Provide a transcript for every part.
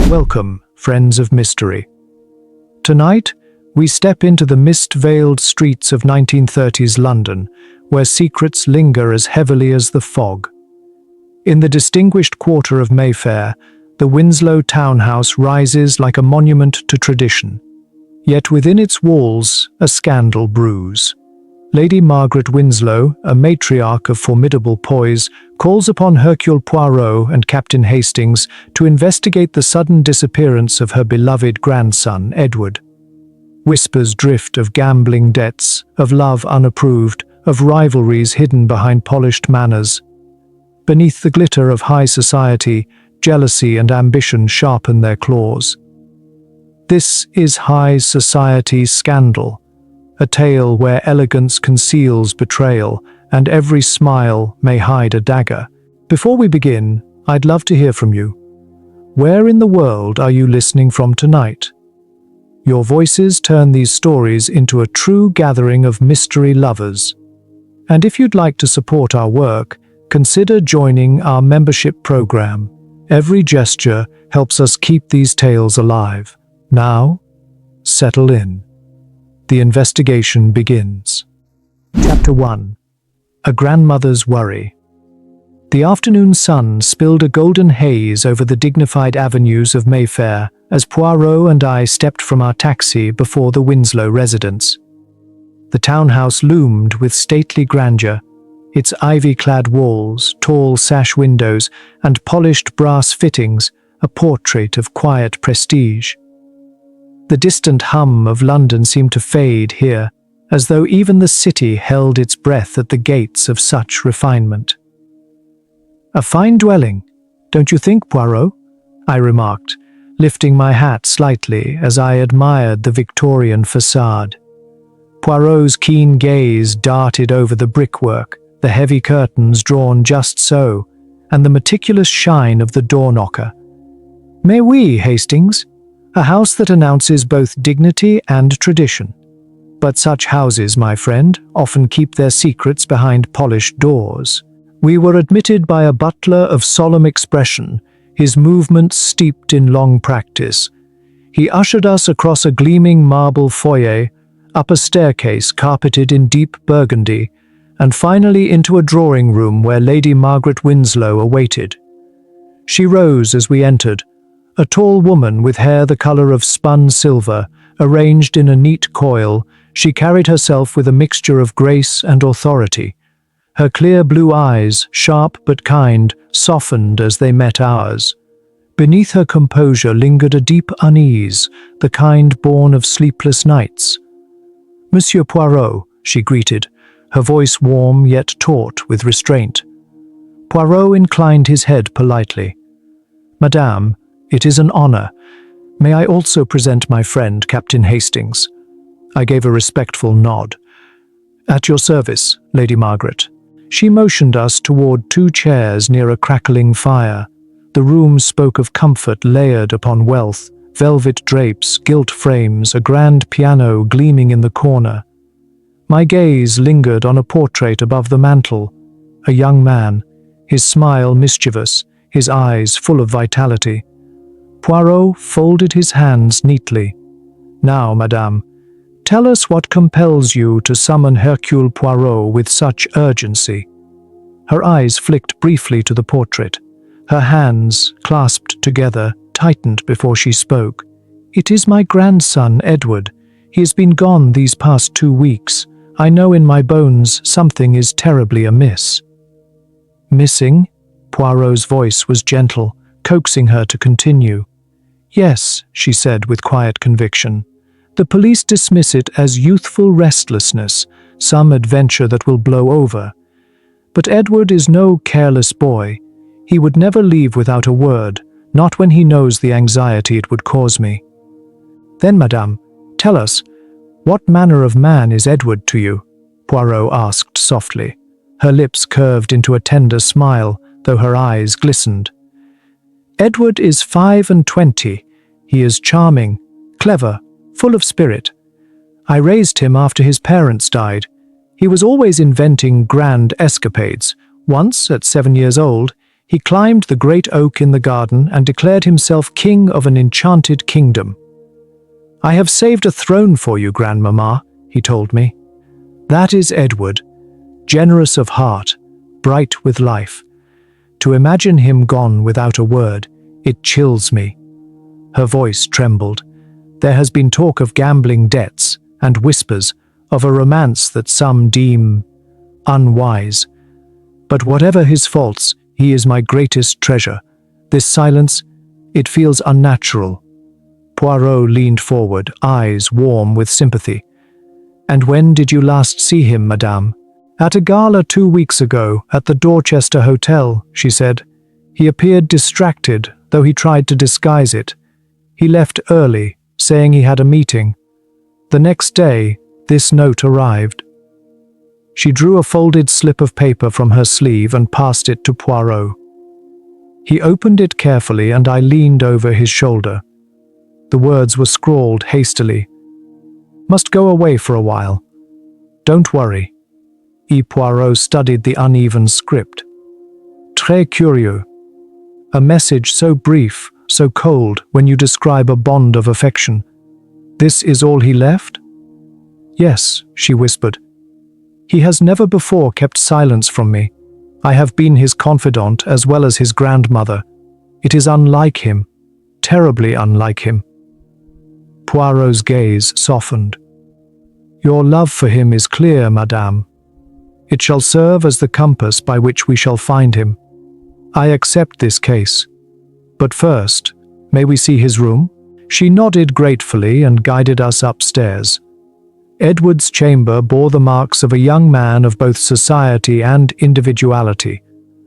Welcome, friends of mystery. Tonight, we step into the mist-veiled streets of 1930s London, where secrets linger as heavily as the fog. In the distinguished quarter of Mayfair, the Winslow townhouse rises like a monument to tradition. Yet within its walls, a scandal brews. Lady Margaret Winslow, a matriarch of formidable poise, calls upon Hercule Poirot and Captain Hastings to investigate the sudden disappearance of her beloved grandson, Edward. Whispers drift of gambling debts, of love unapproved, of rivalries hidden behind polished manners. Beneath the glitter of high society, jealousy and ambition sharpen their claws. This is high society scandal, a tale where elegance conceals betrayal and every smile may hide a dagger. Before we begin, I'd love to hear from you. Where in the world are you listening from tonight? Your voices turn these stories into a true gathering of mystery lovers. And if you'd like to support our work, consider joining our membership program. Every gesture helps us keep these tales alive. Now, settle in. The investigation begins. Chapter 1. A Grandmother's Worry. The afternoon sun spilled a golden haze over the dignified avenues of Mayfair as Poirot and I stepped from our taxi before the Winslow residence. The townhouse loomed with stately grandeur, its ivy-clad walls, tall sash windows, and polished brass fittings a portrait of quiet prestige. The distant hum of London seemed to fade here, as though even the city held its breath at the gates of such refinement. "A fine dwelling, don't you think, Poirot?" I remarked, lifting my hat slightly as I admired the Victorian facade. Poirot's keen gaze darted over the brickwork, the heavy curtains drawn just so, and the meticulous shine of the door-knocker. "Mais oui, Hastings. A house that announces both dignity and tradition. But such houses, my friend, often keep their secrets behind polished doors." We were admitted by a butler of solemn expression, his movements steeped in long practice. He ushered us across a gleaming marble foyer, up a staircase carpeted in deep burgundy, and finally into a drawing room where Lady Margaret Winslow awaited. She rose as we entered, a tall woman with hair the color of spun silver, arranged in a neat coil. She carried herself with a mixture of grace and authority. Her clear blue eyes, sharp but kind, softened as they met ours. Beneath her composure lingered a deep unease, the kind born of sleepless nights. "Monsieur Poirot," she greeted, her voice warm yet taut with restraint. Poirot inclined his head politely. "Madame, it is an honor. May I also present my friend, Captain Hastings?" I gave a respectful nod. "At your service, Lady Margaret." She motioned us toward two chairs near a crackling fire. The room spoke of comfort layered upon wealth, velvet drapes, gilt frames, a grand piano gleaming in the corner. My gaze lingered on a portrait above the mantel, a young man, his smile mischievous, his eyes full of vitality. Poirot folded his hands neatly. "Now, madame, tell us what compels you to summon Hercule Poirot with such urgency." Her eyes flicked briefly to the portrait. Her hands, clasped together, tightened before she spoke. "It is my grandson, Edward. He has been gone these past 2 weeks. I know in my bones something is terribly amiss." "Missing?" Poirot's voice was gentle, coaxing her to continue. "Yes," she said with quiet conviction. "The police dismiss it as youthful restlessness, some adventure that will blow over. But Edward is no careless boy. He would never leave without a word, not when he knows the anxiety it would cause me." "Then, madame, tell us, what manner of man is Edward to you?" Poirot asked softly. Her lips curved into a tender smile, though her eyes glistened. "Edward is 25. He is charming, clever, full of spirit. I raised him after his parents died. He was always inventing grand escapades. Once, at 7 years old, He climbed the great oak in the garden and declared himself king of an enchanted kingdom. "I have saved a throne for you, Grandmamma," he told me. "That is Edward, generous of heart, bright with life. To imagine him gone without a word, it chills me." Her voice trembled. "There has been talk of gambling debts and whispers of a romance that some deem unwise. But whatever his faults, he is my greatest treasure. This silence, it feels unnatural." Poirot leaned forward, eyes warm with sympathy. "And when did you last see him, madame?" "At a gala 2 weeks ago, at the Dorchester Hotel," she said. "He appeared distracted, though he tried to disguise it. He left early, saying he had a meeting. The next day, this note arrived." She drew a folded slip of paper from her sleeve and passed it to Poirot. He opened it carefully, and I leaned over his shoulder. The words were scrawled hastily. "Must go away for a while. Don't worry." Poirot studied the uneven script. "Très curieux. A message so brief, so cold, when you describe a bond of affection. This is all he left?" "Yes," she whispered. "He has never before kept silence from me. I have been his confidant as well as his grandmother. It is unlike him, terribly unlike him." Poirot's gaze softened. "Your love for him is clear, madame. It shall serve as the compass by which we shall find him. I accept this case. But first, may we see his room?" She nodded gratefully and guided us upstairs. Edward's chamber bore the marks of a young man of both society and individuality.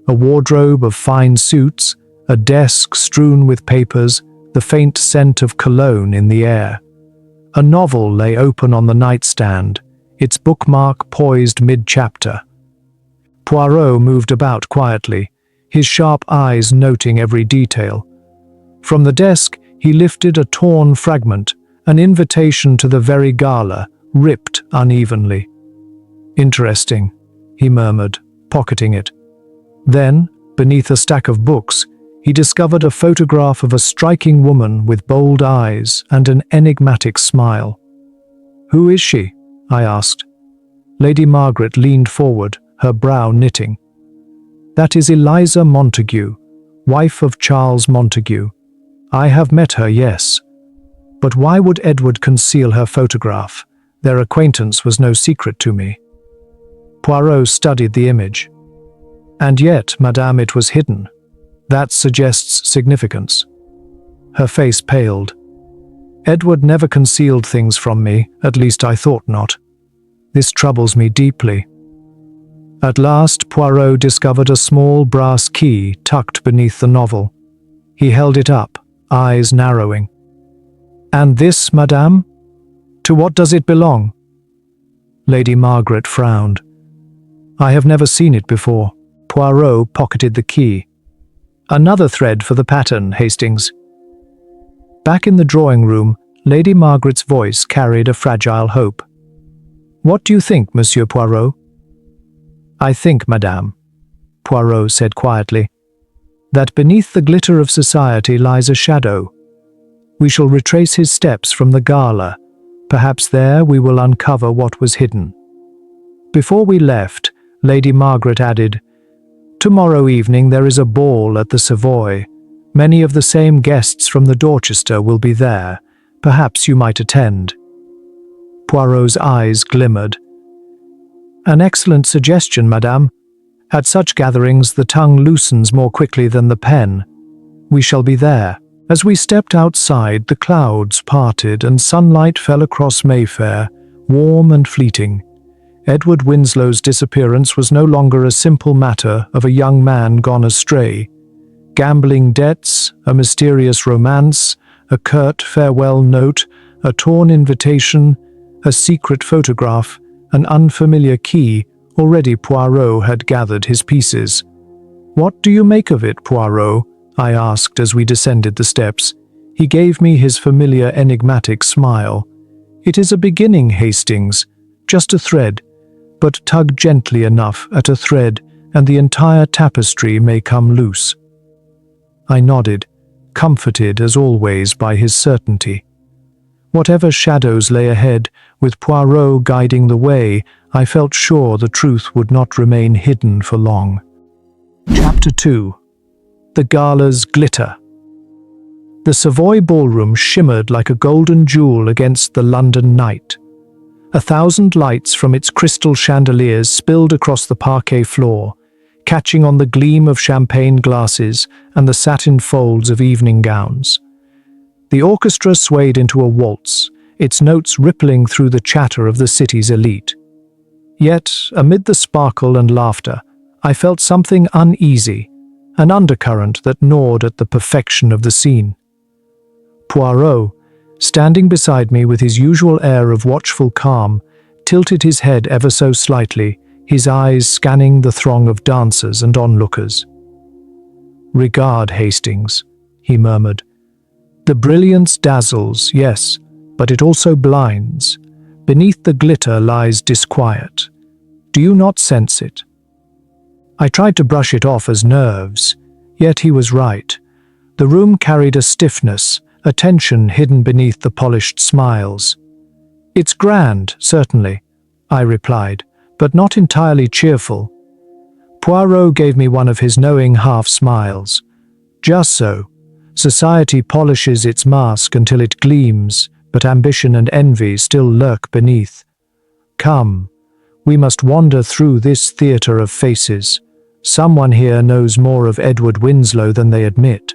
A wardrobe of fine suits, a desk strewn with papers, the faint scent of cologne in the air. A novel lay open on the nightstand, its bookmark poised mid-chapter. Poirot moved about quietly, his sharp eyes noting every detail. From the desk, he lifted a torn fragment, an invitation to the very gala, ripped unevenly. "Interesting," he murmured, pocketing it. Then, beneath a stack of books, he discovered a photograph of a striking woman with bold eyes and an enigmatic smile. "Who is she?" I asked. Lady Margaret leaned forward, her brow knitting. "That is Eliza Montague, wife of Charles Montague. I have met her, yes. But why would Edward conceal her photograph? Their acquaintance was no secret to me." Poirot studied the image. "And yet, madame, it was hidden. That suggests significance." Her face paled. "Edward never concealed things from me, at least I thought not. This troubles me deeply." At last, Poirot discovered a small brass key tucked beneath the novel. He held it up, eyes narrowing. "And this, madame? To what does it belong?" Lady Margaret frowned. "I have never seen it before." Poirot pocketed the key. "Another thread for the pattern, Hastings." Back in the drawing room, Lady Margaret's voice carried a fragile hope. "What do you think, Monsieur Poirot?" "I think, madame," Poirot said quietly, "that beneath the glitter of society lies a shadow. We shall retrace his steps from the gala. Perhaps there we will uncover what was hidden." Before we left, Lady Margaret added, "Tomorrow evening there is a ball at the Savoy. Many of the same guests from the Dorchester will be there. Perhaps you might attend." Poirot's eyes glimmered. "An excellent suggestion, madame. At such gatherings the tongue loosens more quickly than the pen. We shall be there." As we stepped outside, the clouds parted and sunlight fell across Mayfair, warm and fleeting. Edward Winslow's disappearance was no longer a simple matter of a young man gone astray. Gambling debts, a mysterious romance, a curt farewell note, a torn invitation, a secret photograph, an unfamiliar key. Already Poirot had gathered his pieces. "What do you make of it, Poirot?" I asked as we descended the steps. He gave me his familiar enigmatic smile. "It is a beginning, Hastings, just a thread, but tug gently enough at a thread and the entire tapestry may come loose. I nodded, comforted as always by his certainty. Whatever shadows lay ahead, with Poirot guiding the way, I felt sure the truth would not remain hidden for long. Chapter 2. The Gala's Glitter. The Savoy ballroom shimmered like a golden jewel against the London night. 1,000 lights from its crystal chandeliers spilled across the parquet floor, catching on the gleam of champagne glasses and the satin folds of evening gowns. The orchestra swayed into a waltz, its notes rippling through the chatter of the city's elite. Yet, amid the sparkle and laughter, I felt something uneasy, an undercurrent that gnawed at the perfection of the scene. Poirot, standing beside me with his usual air of watchful calm, tilted his head ever so slightly, his eyes scanning the throng of dancers and onlookers. "Regard, Hastings," he murmured. "The brilliance dazzles, yes, but it also blinds. Beneath the glitter lies disquiet. Do you not sense it?" I tried to brush it off as nerves, yet he was right. The room carried a stiffness, a tension hidden beneath the polished smiles. "It's grand, certainly," I replied, "but not entirely cheerful." Poirot gave me one of his knowing half-smiles. "Just so. Society polishes its mask until it gleams, but ambition and envy still lurk beneath. Come, we must wander through this theatre of faces. Someone here knows more of Edward Winslow than they admit."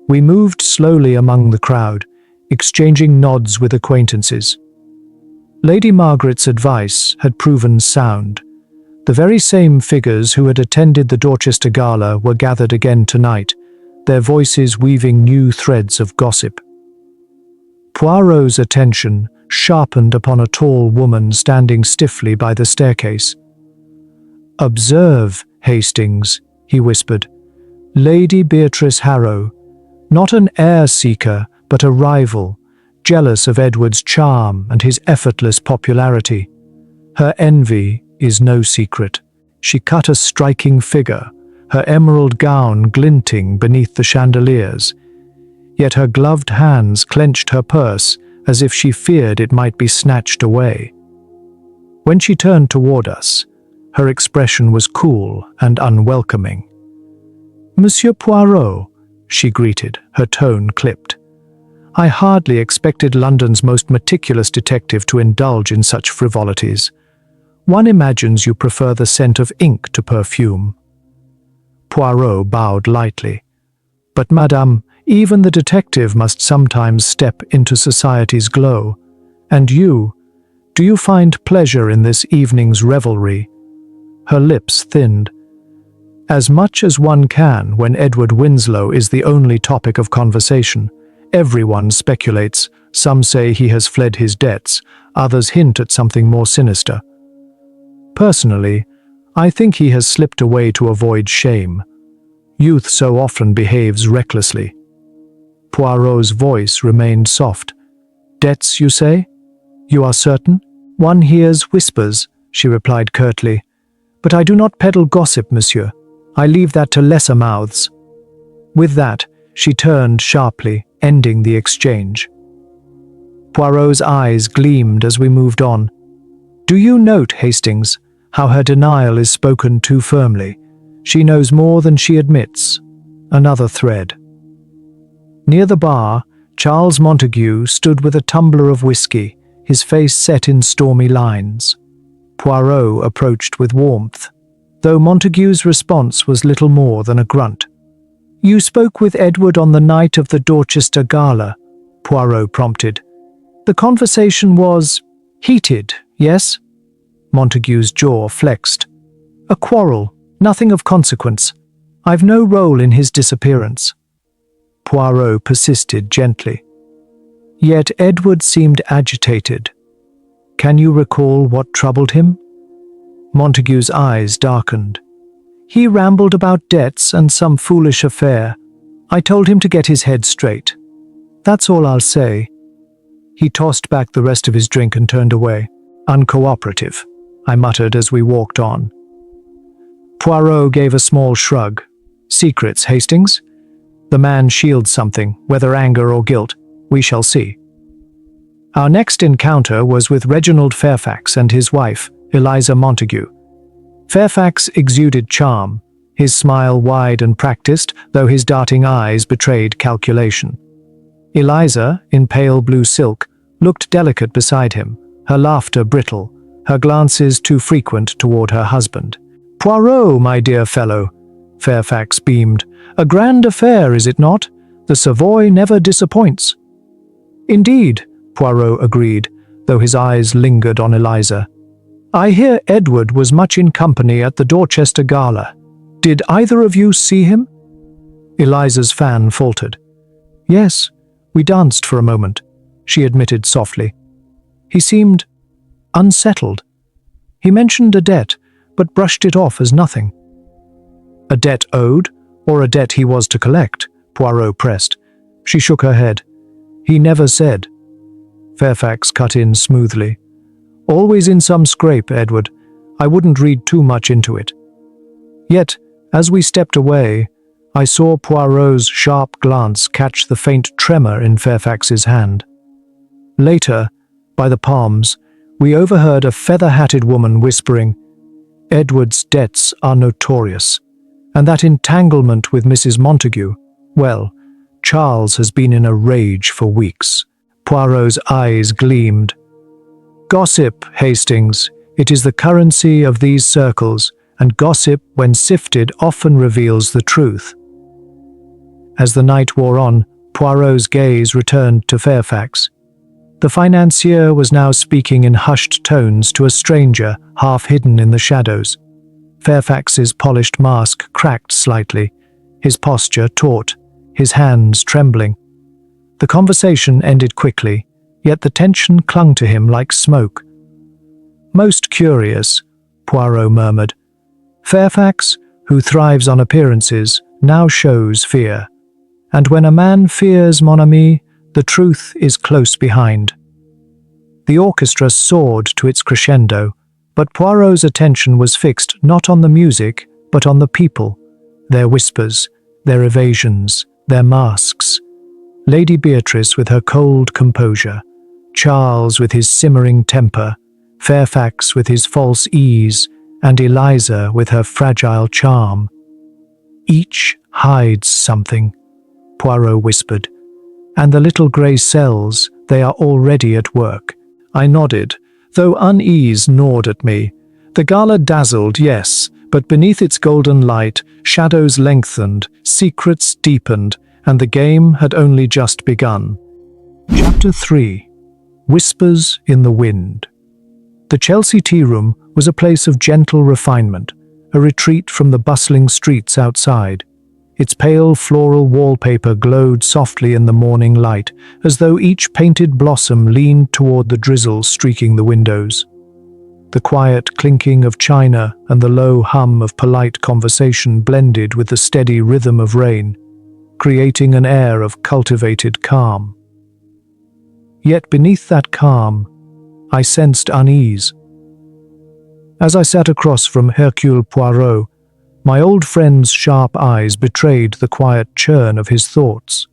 We moved slowly among the crowd, exchanging nods with acquaintances. Lady Margaret's advice had proven sound. The very same figures who had attended the Dorchester Gala were gathered again tonight, their voices weaving new threads of gossip. Poirot's attention sharpened upon a tall woman standing stiffly by the staircase. "Observe, Hastings," he whispered. "Lady Beatrice Harrow, not an heir-seeker, but a rival, jealous of Edward's charm and his effortless popularity. Her envy is no secret. She cut a striking figure, her emerald gown glinting beneath the chandeliers. Yet her gloved hands clenched her purse as if she feared it might be snatched away. When she turned toward us, her expression was cool and unwelcoming. "Monsieur Poirot," she greeted, her tone clipped. "I hardly expected London's most meticulous detective to indulge in such frivolities. One imagines you prefer the scent of ink to perfume." Poirot bowed lightly. "But, madame, even the detective must sometimes step into society's glow. And you, do you find pleasure in this evening's revelry?" Her lips thinned. "As much as one can when Edward Winslow is the only topic of conversation. Everyone speculates. Some say he has fled his debts, others hint at something more sinister. Personally, I think he has slipped away to avoid shame. Youth so often behaves recklessly." Poirot's voice remained soft. "Debts, you say? You are certain?" "One hears whispers," she replied curtly. "But I do not peddle gossip, monsieur. I leave that to lesser mouths." With that, she turned sharply, ending the exchange. Poirot's eyes gleamed as we moved on. "Do you note, Hastings, how her denial is spoken too firmly? She knows more than she admits." Another thread. Near the bar, Charles Montague stood with a tumbler of whiskey, his face set in stormy lines. Poirot approached with warmth, though Montague's response was little more than a grunt. "You spoke with Edward on the night of the Dorchester Gala," Poirot prompted. "The conversation was heated, yes?" Montague's jaw flexed. "A quarrel, nothing of consequence. I've no role in his disappearance." Poirot persisted gently. Yet Edward seemed agitated. "Can you recall what troubled him?" Montague's eyes darkened. "He rambled about debts and some foolish affair. I told him to get his head straight. That's all I'll say." He tossed back the rest of his drink and turned away. "Uncooperative," I muttered as we walked on. Poirot gave a small shrug. Secrets, Hastings? The man shields something, whether anger or guilt. We shall see. Our next encounter was with Reginald Fairfax and his wife, Eliza Montague. Fairfax exuded charm, his smile wide and practiced, though his darting eyes betrayed calculation. Eliza, in pale blue silk, looked delicate beside him, her laughter brittle, her glances too frequent toward her husband. "Poirot, my dear fellow," Fairfax beamed. "A grand affair, is it not? The Savoy never disappoints." "Indeed," Poirot agreed, though his eyes lingered on Eliza. "I hear Edward was much in company at the Dorchester Gala. Did either of you see him?" Eliza's fan faltered. "Yes, we danced for a moment," she admitted softly. "He seemed unsettled. He mentioned a debt, but brushed it off as nothing." "A debt owed, or a debt he was to collect?" Poirot pressed. She shook her head. "He never said." Fairfax cut in smoothly. "Always in some scrape, Edward. I wouldn't read too much into it." Yet, as we stepped away, I saw Poirot's sharp glance catch the faint tremor in Fairfax's hand. Later, by the palms, we overheard a feather-hatted woman whispering, "Edward's debts are notorious, and that entanglement with Mrs. Montague, well, Charles has been in a rage for weeks." Poirot's eyes gleamed. "Gossip, Hastings. It is the currency of these circles, and gossip, when sifted, often reveals the truth." As the night wore on, Poirot's gaze returned to Fairfax. The financier was now speaking in hushed tones to a stranger half hidden in the shadows. Fairfax's polished mask cracked slightly, his posture taut, his hands trembling. The conversation ended quickly, yet the tension clung to him like smoke. "Most curious," Poirot murmured. "Fairfax, who thrives on appearances, now shows fear. And when a man fears, mon ami, the truth is close behind." The orchestra soared to its crescendo, but Poirot's attention was fixed not on the music, but on the people, their whispers, their evasions, their masks. Lady Beatrice with her cold composure, Charles with his simmering temper, Fairfax with his false ease, and Eliza with her fragile charm. "Each hides something," Poirot whispered. "And the little grey cells, they are already at work." I nodded, though unease gnawed at me. The gala dazzled, yes, but beneath its golden light, shadows lengthened, secrets deepened, and the game had only just begun. Chapter 3. Whispers in the Wind. The Chelsea tea room was a place of gentle refinement, a retreat from the bustling streets outside. Its pale floral wallpaper glowed softly in the morning light, as though each painted blossom leaned toward the drizzle streaking the windows. The quiet clinking of china and the low hum of polite conversation blended with the steady rhythm of rain, creating an air of cultivated calm. Yet beneath that calm, I sensed unease. As I sat across from Hercule Poirot, my old friend's sharp eyes betrayed the quiet churn of his thoughts.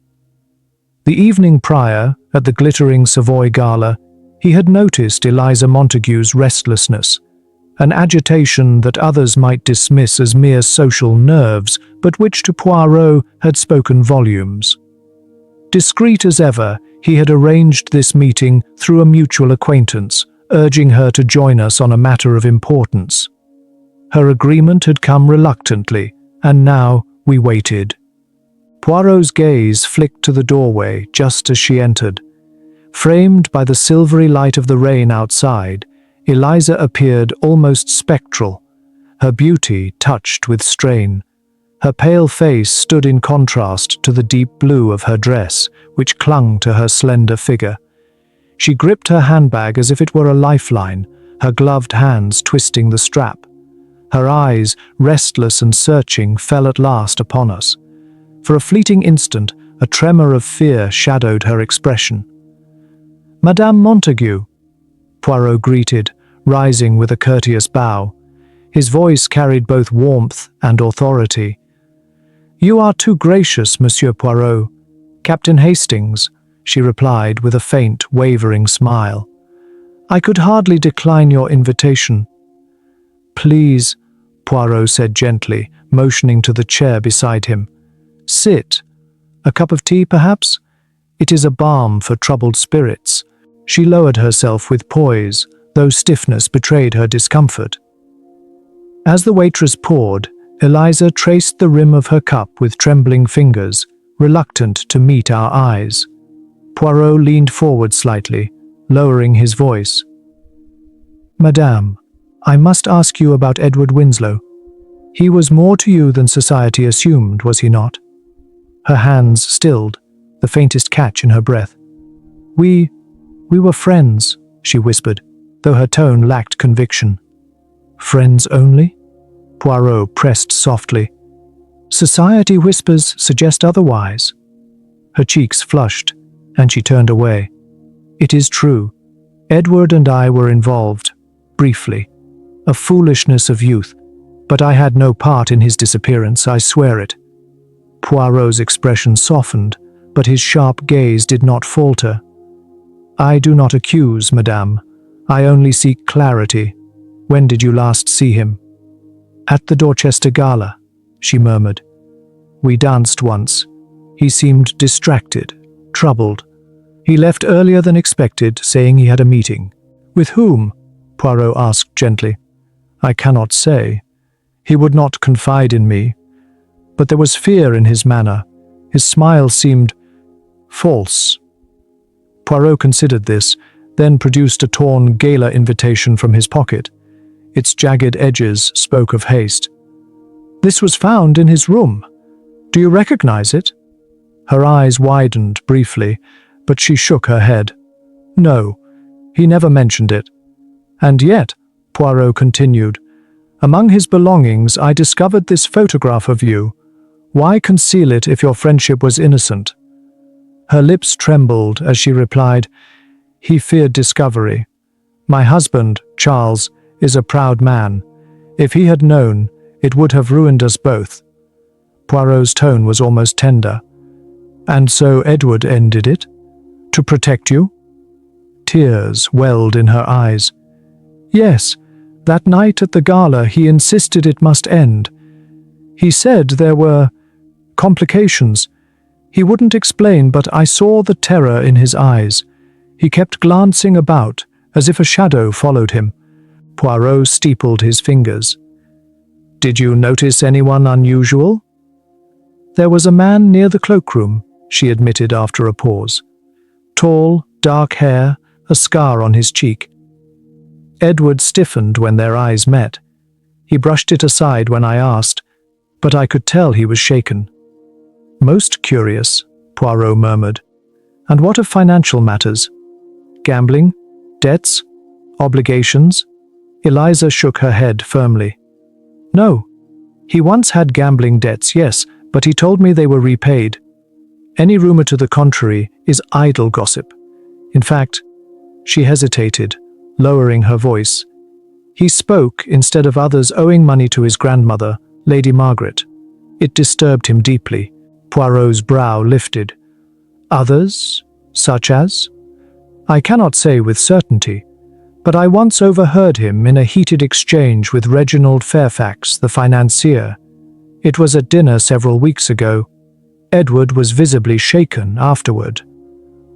The evening prior, at the glittering Savoy Gala, he had noticed Eliza Montague's restlessness, an agitation that others might dismiss as mere social nerves, but which to Poirot had spoken volumes. Discreet as ever, he had arranged this meeting through a mutual acquaintance, urging her to join us on a matter of importance. Her agreement had come reluctantly, and now we waited. Poirot's gaze flicked to the doorway just as she entered. Framed by the silvery light of the rain outside, Eliza appeared almost spectral, her beauty touched with strain. Her pale face stood in contrast to the deep blue of her dress, which clung to her slender figure. She gripped her handbag as if it were a lifeline, her gloved hands twisting the strap. Her eyes, restless and searching, fell at last upon us. For a fleeting instant, a tremor of fear shadowed her expression. "Madame Montague," Poirot greeted, rising with a courteous bow. His voice carried both warmth and authority. "You are too gracious, Monsieur Poirot. Captain Hastings," she replied with a faint, wavering smile. "I could hardly decline your invitation." "Please," Poirot said gently, motioning to the chair beside him. "Sit. A cup of tea, perhaps? It is a balm for troubled spirits." She lowered herself with poise, though stiffness betrayed her discomfort. As the waitress poured, Eliza traced the rim of her cup with trembling fingers, reluctant to meet our eyes. Poirot leaned forward slightly, lowering his voice. "Madame, I must ask you about Edward Winslow. He was more to you than society assumed, was he not?" Her hands stilled, the faintest catch in her breath. We were friends," she whispered, though her tone lacked conviction. "Friends only?" Poirot pressed softly. "Society whispers suggest otherwise." Her cheeks flushed, and she turned away. "It is true. Edward and I were involved, briefly. A foolishness of youth, but I had no part in his disappearance, I swear it." Poirot's expression softened, but his sharp gaze did not falter. "I do not accuse, madame. I only seek clarity. When did you last see him?" "At the Dorchester Gala," she murmured. "We danced once. He seemed distracted, troubled. He left earlier than expected, saying he had a meeting." "With whom?" Poirot asked gently. "I cannot say. He would not confide in me. But there was fear in his manner. His smile seemed false." Poirot considered this, then produced a torn gala invitation from his pocket. Its jagged edges spoke of haste. "This was found in his room. Do you recognize it?" Her eyes widened briefly, but she shook her head. "No, he never mentioned it." "And yet," Poirot continued, "among his belongings I discovered this photograph of you. Why conceal it if your friendship was innocent?" Her lips trembled as she replied, "He feared discovery. My husband, Charles, is a proud man. If he had known, it would have ruined us both." Poirot's tone was almost tender. "And so Edward ended it? To protect you?" Tears welled in her eyes. "Yes, that night at the gala he insisted it must end. He said there were complications. He wouldn't explain, but I saw the terror in his eyes. He kept glancing about, as if a shadow followed him." Poirot steepled his fingers. "Did you notice anyone unusual?" "There was a man near the cloakroom," she admitted after a pause. "Tall, dark hair, a scar on his cheek." Edward stiffened when their eyes met. He brushed it aside when I asked, but I could tell he was shaken. "Most curious," Poirot murmured. "And what of financial matters? Gambling? Debts? Obligations?" Eliza shook her head firmly. "No. He once had gambling debts, yes, but he told me they were repaid. Any rumor to the contrary is idle gossip. In fact," she hesitated, lowering her voice, "he spoke instead of others owing money to his grandmother, Lady Margaret. It disturbed him deeply." Poirot's brow lifted. "Others? Such as?" "I cannot say with certainty, but I once overheard him in a heated exchange with Reginald Fairfax, the financier. It was at dinner several weeks ago. Edward was visibly shaken afterward."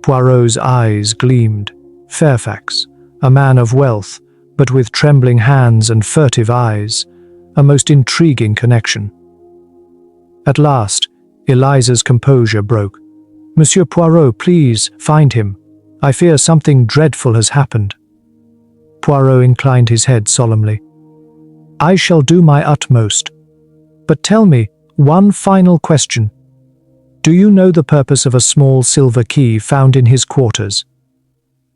Poirot's eyes gleamed. Fairfax, a man of wealth, but with trembling hands and furtive eyes, a most intriguing connection. At last, Eliza's composure broke. "Monsieur Poirot, please, find him. I fear something dreadful has happened." Poirot inclined his head solemnly. "I shall do my utmost. But tell me, one final question. Do you know the purpose of a small silver key found in his quarters?"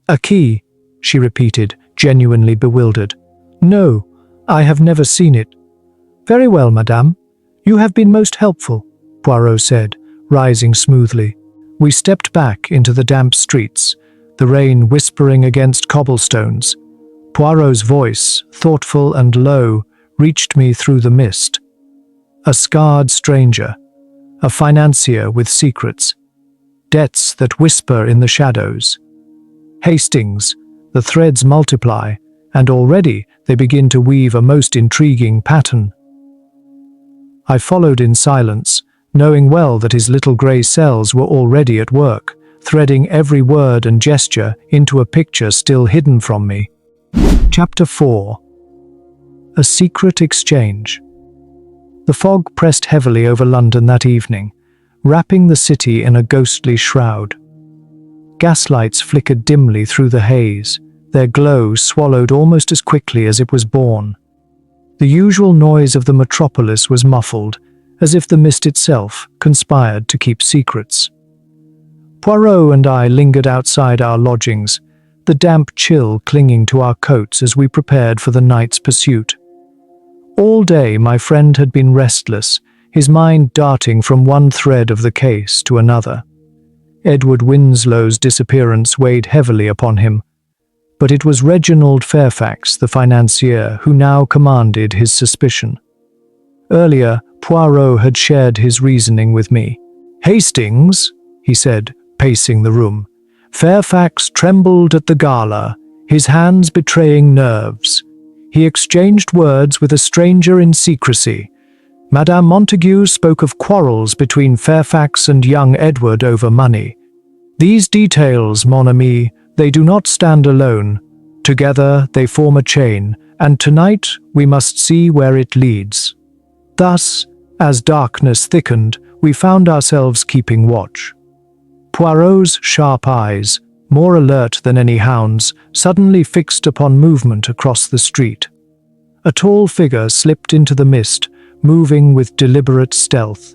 "A key," she repeated, genuinely bewildered. "No, I have never seen it." "Very well, madame. You have been most helpful," Poirot said, rising smoothly. We stepped back into the damp streets, the rain whispering against cobblestones. Poirot's voice, thoughtful and low, reached me through the mist. A scarred stranger, a financier with secrets, debts that whisper in the shadows. Hastings, the threads multiply, and already they begin to weave a most intriguing pattern. I followed in silence, knowing well that his little grey cells were already at work, threading every word and gesture into a picture still hidden from me. Chapter 4. A Secret Exchange. The fog pressed heavily over London that evening, wrapping the city in a ghostly shroud. Gaslights flickered dimly through the haze, their glow swallowed almost as quickly as it was born. The usual noise of the metropolis was muffled, as if the mist itself conspired to keep secrets. Poirot and I lingered outside our lodgings, the damp chill clinging to our coats as we prepared for the night's pursuit. All day my friend had been restless, his mind darting from one thread of the case to another. Edward Winslow's disappearance weighed heavily upon him, but it was Reginald Fairfax, the financier, who now commanded his suspicion. Earlier, Poirot had shared his reasoning with me. "Hastings," he said, pacing the room. Fairfax trembled at the gala, his hands betraying nerves. He exchanged words with a stranger in secrecy. Madame Montague spoke of quarrels between Fairfax and young Edward over money. These details, mon ami, they do not stand alone. Together they form a chain, and tonight we must see where it leads. Thus, as darkness thickened, we found ourselves keeping watch. Poirot's sharp eyes, more alert than any hound's, suddenly fixed upon movement across the street. A tall figure slipped into the mist, moving with deliberate stealth.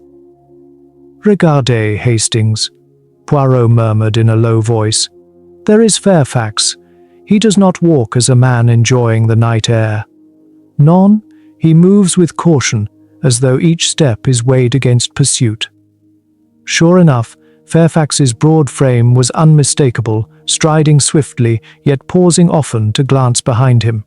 "Regardez, Hastings," Poirot murmured in a low voice. "There is Fairfax. He does not walk as a man enjoying the night air. Non, he moves with caution, as though each step is weighed against pursuit." Sure enough, Fairfax's broad frame was unmistakable, striding swiftly, yet pausing often to glance behind him.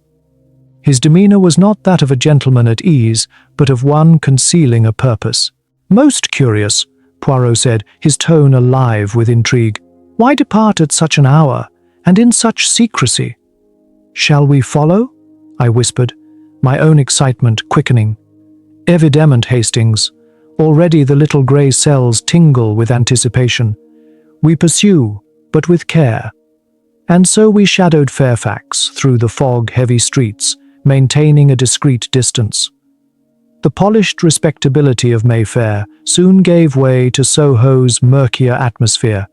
His demeanor was not that of a gentleman at ease, but of one concealing a purpose. "Most curious," Poirot said, his tone alive with intrigue. "Why depart at such an hour, and in such secrecy?" "Shall we follow?" I whispered, my own excitement quickening. "Evidement, Hastings. Already the little grey cells tingle with anticipation. We pursue, but with care." And so we shadowed Fairfax through the fog-heavy streets, maintaining a discreet distance. The polished respectability of Mayfair soon gave way to Soho's murkier atmosphere.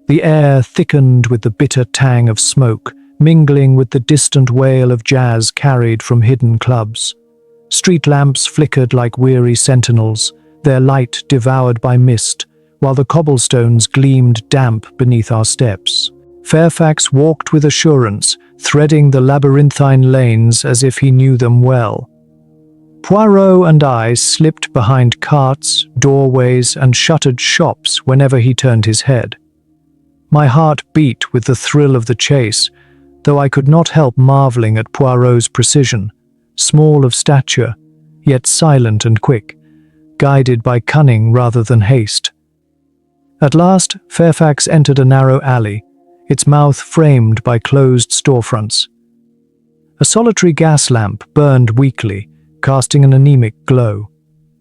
The air thickened with the bitter tang of smoke, mingling with the distant wail of jazz carried from hidden clubs. Street lamps flickered like weary sentinels, their light devoured by mist, while the cobblestones gleamed damp beneath our steps. Fairfax walked with assurance, threading the labyrinthine lanes as if he knew them well. Poirot and I slipped behind carts, doorways, and shuttered shops whenever he turned his head. My heart beat with the thrill of the chase, though I could not help marveling at Poirot's precision, small of stature, yet silent and quick, guided by cunning rather than haste. At last, Fairfax entered a narrow alley, its mouth framed by closed storefronts. A solitary gas lamp burned weakly, casting an anemic glow.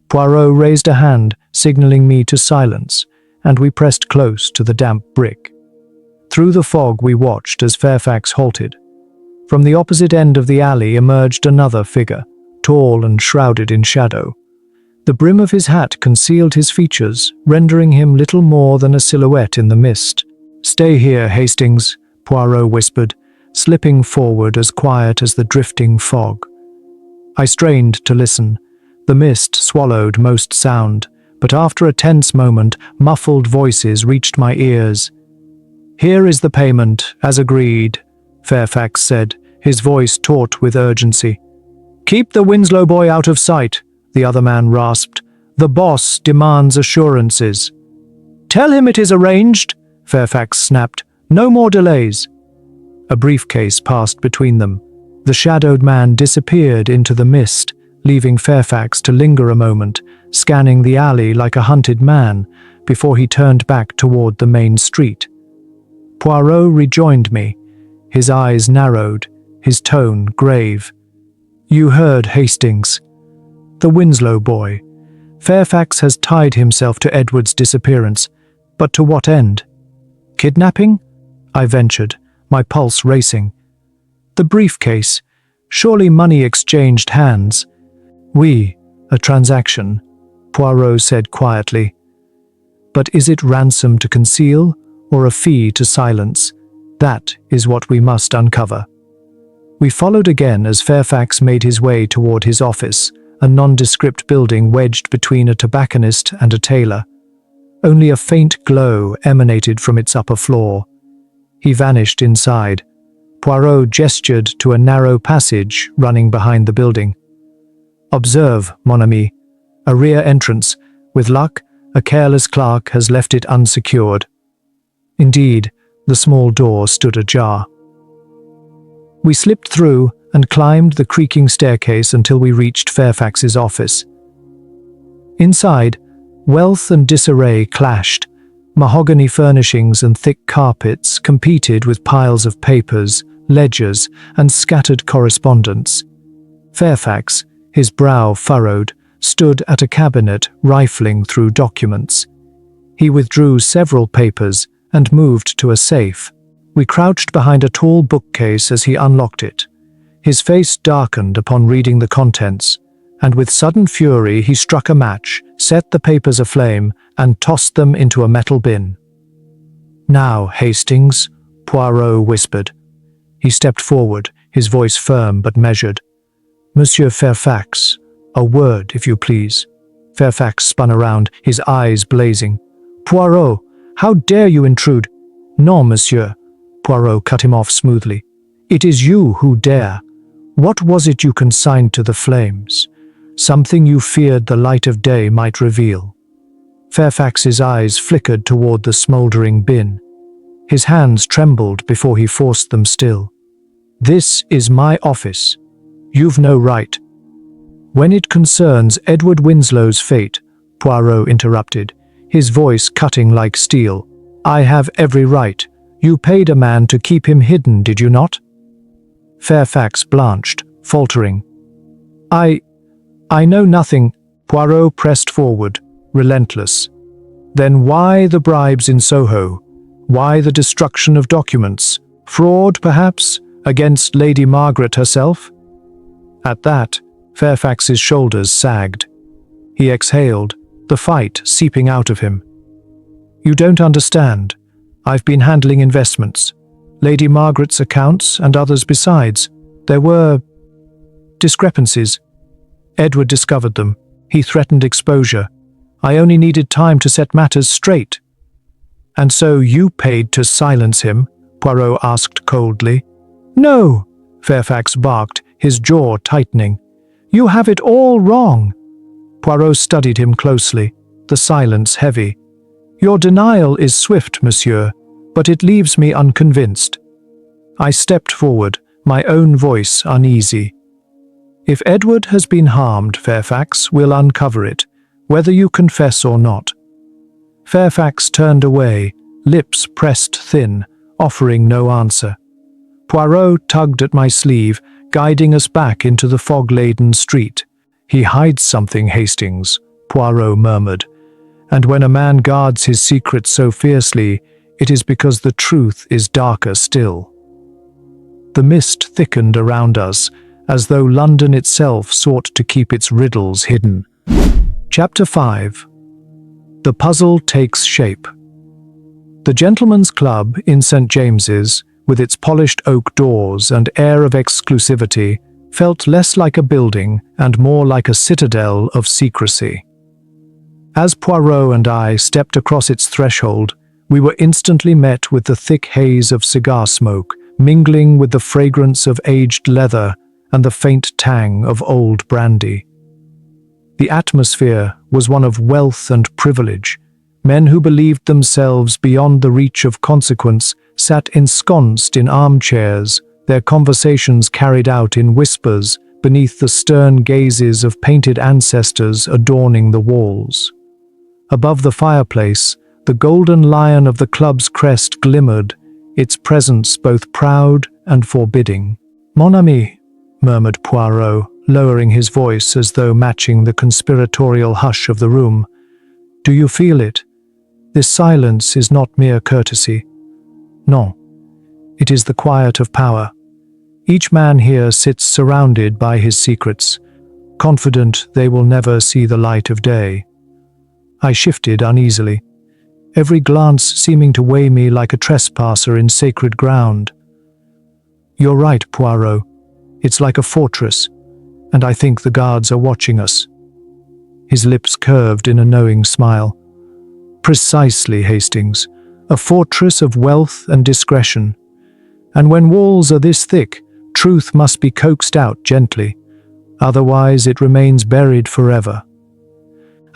Poirot raised a hand, signaling me to silence, and we pressed close to the damp brick. Through the fog we watched as Fairfax halted. From the opposite end of the alley emerged another figure, tall and shrouded in shadow. The brim of his hat concealed his features, rendering him little more than a silhouette in the mist. "Stay here, Hastings," Poirot whispered, slipping forward as quiet as the drifting fog. I strained to listen. The mist swallowed most sound, but after a tense moment, muffled voices reached my ears. "Here is the payment, as agreed," Fairfax said, his voice taut with urgency. "Keep the Winslow boy out of sight," the other man rasped. "The boss demands assurances." "Tell him it is arranged," Fairfax snapped. "No more delays." A briefcase passed between them. The shadowed man disappeared into the mist, leaving Fairfax to linger a moment, scanning the alley like a hunted man, before he turned back toward the main street. Poirot rejoined me, his eyes narrowed, his tone grave. "You heard Hastings. The Winslow boy. Fairfax has tied himself to Edward's disappearance, but to what end?" "Kidnapping?" I ventured, my pulse racing. "The briefcase. Surely money exchanged hands." "Oui, a transaction," Poirot said quietly. "But is it ransom to conceal, or a fee to silence? That is what we must uncover." We followed again as Fairfax made his way toward his office, a nondescript building wedged between a tobacconist and a tailor. Only a faint glow emanated from its upper floor. He vanished inside. Poirot gestured to a narrow passage running behind the building. "Observe, mon ami. A rear entrance. With luck, a careless clerk has left it unsecured." Indeed, the small door stood ajar. We slipped through and climbed the creaking staircase until we reached Fairfax's office. Inside, wealth and disarray clashed. Mahogany furnishings and thick carpets competed with piles of papers, ledgers, and scattered correspondence. Fairfax, his brow furrowed, stood at a cabinet rifling through documents. He withdrew several papers and moved to a safe. We crouched behind a tall bookcase as he unlocked it. His face darkened upon reading the contents, and with sudden fury he struck a match, set the papers aflame, and tossed them into a metal bin. "Now, Hastings," Poirot whispered. He stepped forward, his voice firm but measured. "Monsieur Fairfax, a word, if you please." Fairfax spun around, his eyes blazing. "Poirot, how dare you intrude?" "Non, monsieur," Poirot cut him off smoothly. "It is you who dare. What was it you consigned to the flames? Something you feared the light of day might reveal." Fairfax's eyes flickered toward the smoldering bin. His hands trembled before he forced them still. "This is my office. You've no right." "When it concerns Edward Winslow's fate," Poirot interrupted, his voice cutting like steel, "I have every right. You paid a man to keep him hidden, did you not?" Fairfax blanched, faltering. I know nothing." Poirot pressed forward, relentless. "Then why the bribes in Soho? Why the destruction of documents? Fraud, perhaps, against Lady Margaret herself?" At that, Fairfax's shoulders sagged. He exhaled, the fight seeping out of him. "You don't understand. I've been handling investments. Lady Margaret's accounts and others besides. There were discrepancies. Edward discovered them. He threatened exposure. I only needed time to set matters straight." "And so you paid to silence him?" Poirot asked coldly. "No," Fairfax barked, his jaw tightening. "You have it all wrong." Poirot studied him closely, the silence heavy. "Your denial is swift, monsieur, but it leaves me unconvinced." I stepped forward, my own voice uneasy. "If Edward has been harmed, Fairfax, we'll uncover it, whether you confess or not." Fairfax turned away, lips pressed thin, offering no answer. Poirot tugged at my sleeve, guiding us back into the fog-laden street. "He hides something, Hastings," Poirot murmured. "And when a man guards his secrets so fiercely, it is because the truth is darker still." The mist thickened around us, as though London itself sought to keep its riddles hidden. Chapter 5. The puzzle takes shape. The Gentlemen's Club in St. James's, with its polished oak doors and air of exclusivity, felt less like a building and more like a citadel of secrecy. As Poirot and I stepped across its threshold, we were instantly met with the thick haze of cigar smoke, mingling with the fragrance of aged leather and the faint tang of old brandy. The atmosphere was one of wealth and privilege. Men who believed themselves beyond the reach of consequence sat ensconced in armchairs, their conversations carried out in whispers beneath the stern gazes of painted ancestors adorning the walls. Above the fireplace, the golden lion of the club's crest glimmered, its presence both proud and forbidding. "Mon ami," murmured Poirot, lowering his voice as though matching the conspiratorial hush of the room. "Do you feel it? This silence is not mere courtesy. No, it is the quiet of power. Each man here sits surrounded by his secrets, confident they will never see the light of day." I shifted uneasily, every glance seeming to weigh me like a trespasser in sacred ground. "You're right, Poirot. It's like a fortress, and I think the guards are watching us." His lips curved in a knowing smile. "Precisely, Hastings. A fortress of wealth and discretion. And when walls are this thick, truth must be coaxed out gently. Otherwise it remains buried forever."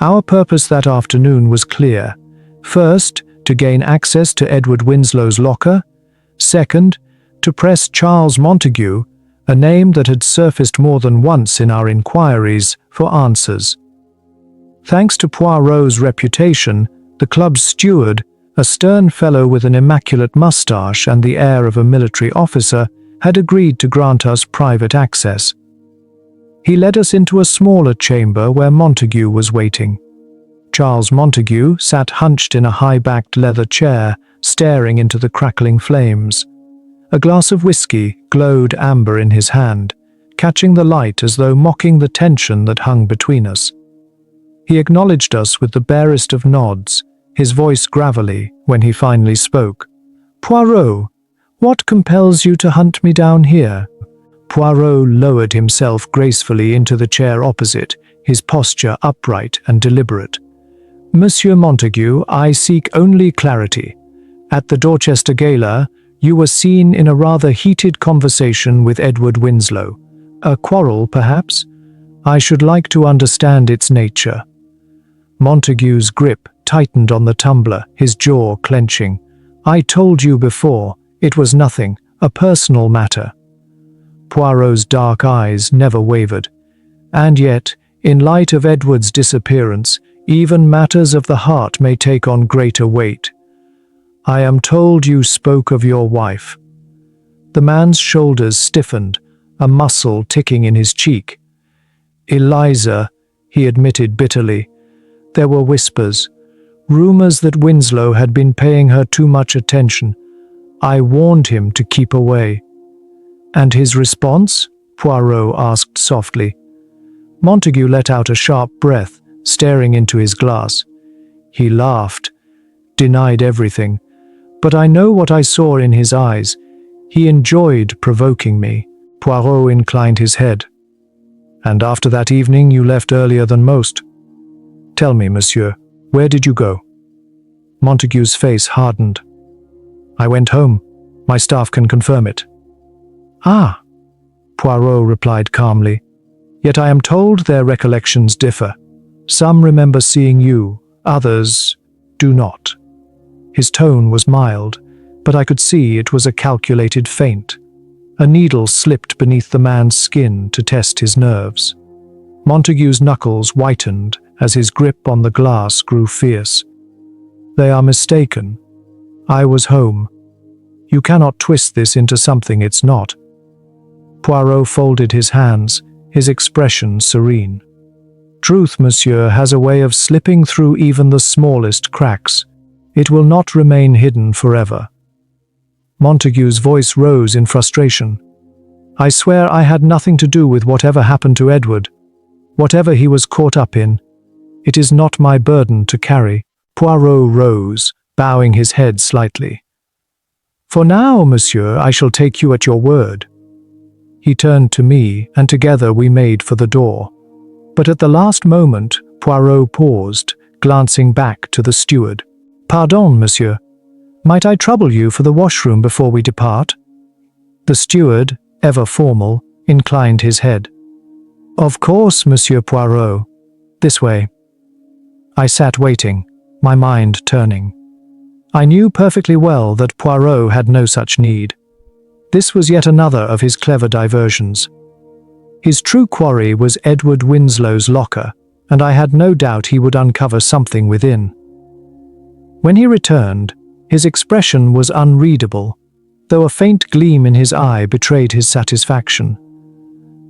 Our purpose that afternoon was clear. First, to gain access to Edward Winslow's locker. Second, to press Charles Montague, a name that had surfaced more than once in our inquiries, for answers. Thanks to Poirot's reputation, the club's steward, a stern fellow with an immaculate moustache and the air of a military officer, had agreed to grant us private access. He led us into a smaller chamber where Montague was waiting. Charles Montague sat hunched in a high-backed leather chair, staring into the crackling flames. A glass of whiskey glowed amber in his hand, catching the light as though mocking the tension that hung between us. He acknowledged us with the barest of nods, his voice gravelly when he finally spoke. "Poirot, what compels you to hunt me down here?" Poirot lowered himself gracefully into the chair opposite, his posture upright and deliberate. "Monsieur Montague, I seek only clarity. At the Dorchester Gala, you were seen in a rather heated conversation with Edward Winslow. A quarrel, perhaps? I should like to understand its nature." Montague's grip tightened on the tumbler, his jaw clenching. "I told you before, it was nothing, a personal matter." Poirot's dark eyes never wavered. And yet, in light of Edward's disappearance, even matters of the heart may take on greater weight. "I am told you spoke of your wife." The man's shoulders stiffened, a muscle ticking in his cheek. "Eliza," he admitted bitterly. There were whispers, rumors that Winslow had been paying her too much attention. I warned him to keep away. "And his response?" Poirot asked softly. Montague let out a sharp breath, staring into his glass. He laughed, denied everything. But I know what I saw in his eyes. He enjoyed provoking me. Poirot inclined his head. "And after that evening you left earlier than most. Tell me, monsieur, where did you go?" Montague's face hardened. "I went home. My staff can confirm it." "Ah," Poirot replied calmly. "Yet I am told their recollections differ. Some remember seeing you, others do not." His tone was mild, but I could see it was a calculated feint. A needle slipped beneath the man's skin to test his nerves. Montague's knuckles whitened as his grip on the glass grew fierce. "They are mistaken. I was home. You cannot twist this into something it's not." Poirot folded his hands, his expression serene. "Truth, monsieur, has a way of slipping through even the smallest cracks. It will not remain hidden forever." Montague's voice rose in frustration. "I swear I had nothing to do with whatever happened to Edward. Whatever he was caught up in. It is not my burden to carry." Poirot rose, bowing his head slightly. "For now, monsieur, I shall take you at your word." He turned to me, and together we made for the door. But at the last moment, Poirot paused, glancing back to the steward. "Pardon, monsieur. Might I trouble you for the washroom before we depart?" The steward, ever formal, inclined his head. "Of course, Monsieur Poirot. This way." I sat waiting, my mind turning. I knew perfectly well that Poirot had no such need. This was yet another of his clever diversions. His true quarry was Edward Winslow's locker, and I had no doubt he would uncover something within. When he returned, his expression was unreadable, though a faint gleam in his eye betrayed his satisfaction.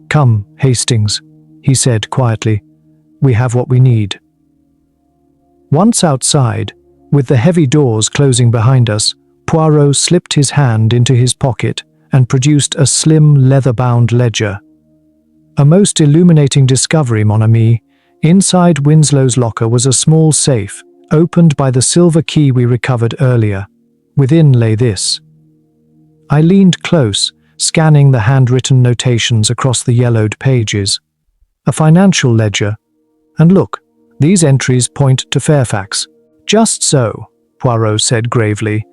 "Come, Hastings," he said quietly. "We have what we need." Once outside, with the heavy doors closing behind us, Poirot slipped his hand into his pocket and produced a slim, leather-bound ledger. A most illuminating discovery, mon ami. Inside Winslow's locker was a small safe, opened by the silver key we recovered earlier. Within lay this. I leaned close, scanning the handwritten notations across the yellowed pages. A financial ledger. And look, these entries point to Fairfax. "Just so," Poirot said gravely.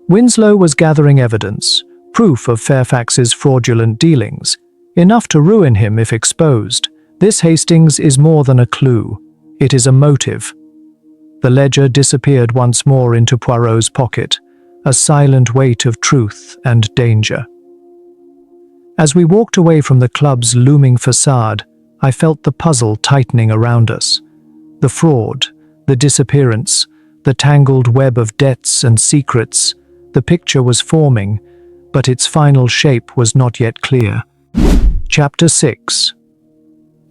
"Winslow was gathering evidence, proof of Fairfax's fraudulent dealings, enough to ruin him if exposed. This, Hastings, is more than a clue. It is a motive." The ledger disappeared once more into Poirot's pocket, a silent weight of truth and danger. As we walked away from the club's looming facade, I felt the puzzle tightening around us. The fraud, the disappearance, the tangled web of debts and secrets. The picture was forming, but its final shape was not yet clear. Chapter 6.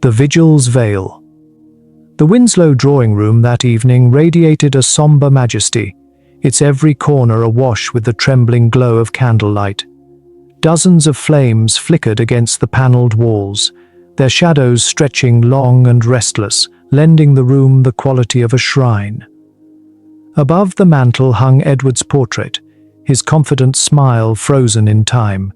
The Vigil's Veil. The Winslow drawing room that evening radiated a somber majesty, its every corner awash with the trembling glow of candlelight. Dozens of flames flickered against the panelled walls, their shadows stretching long and restless, lending the room the quality of a shrine. Above the mantel hung Edward's portrait, his confident smile frozen in time.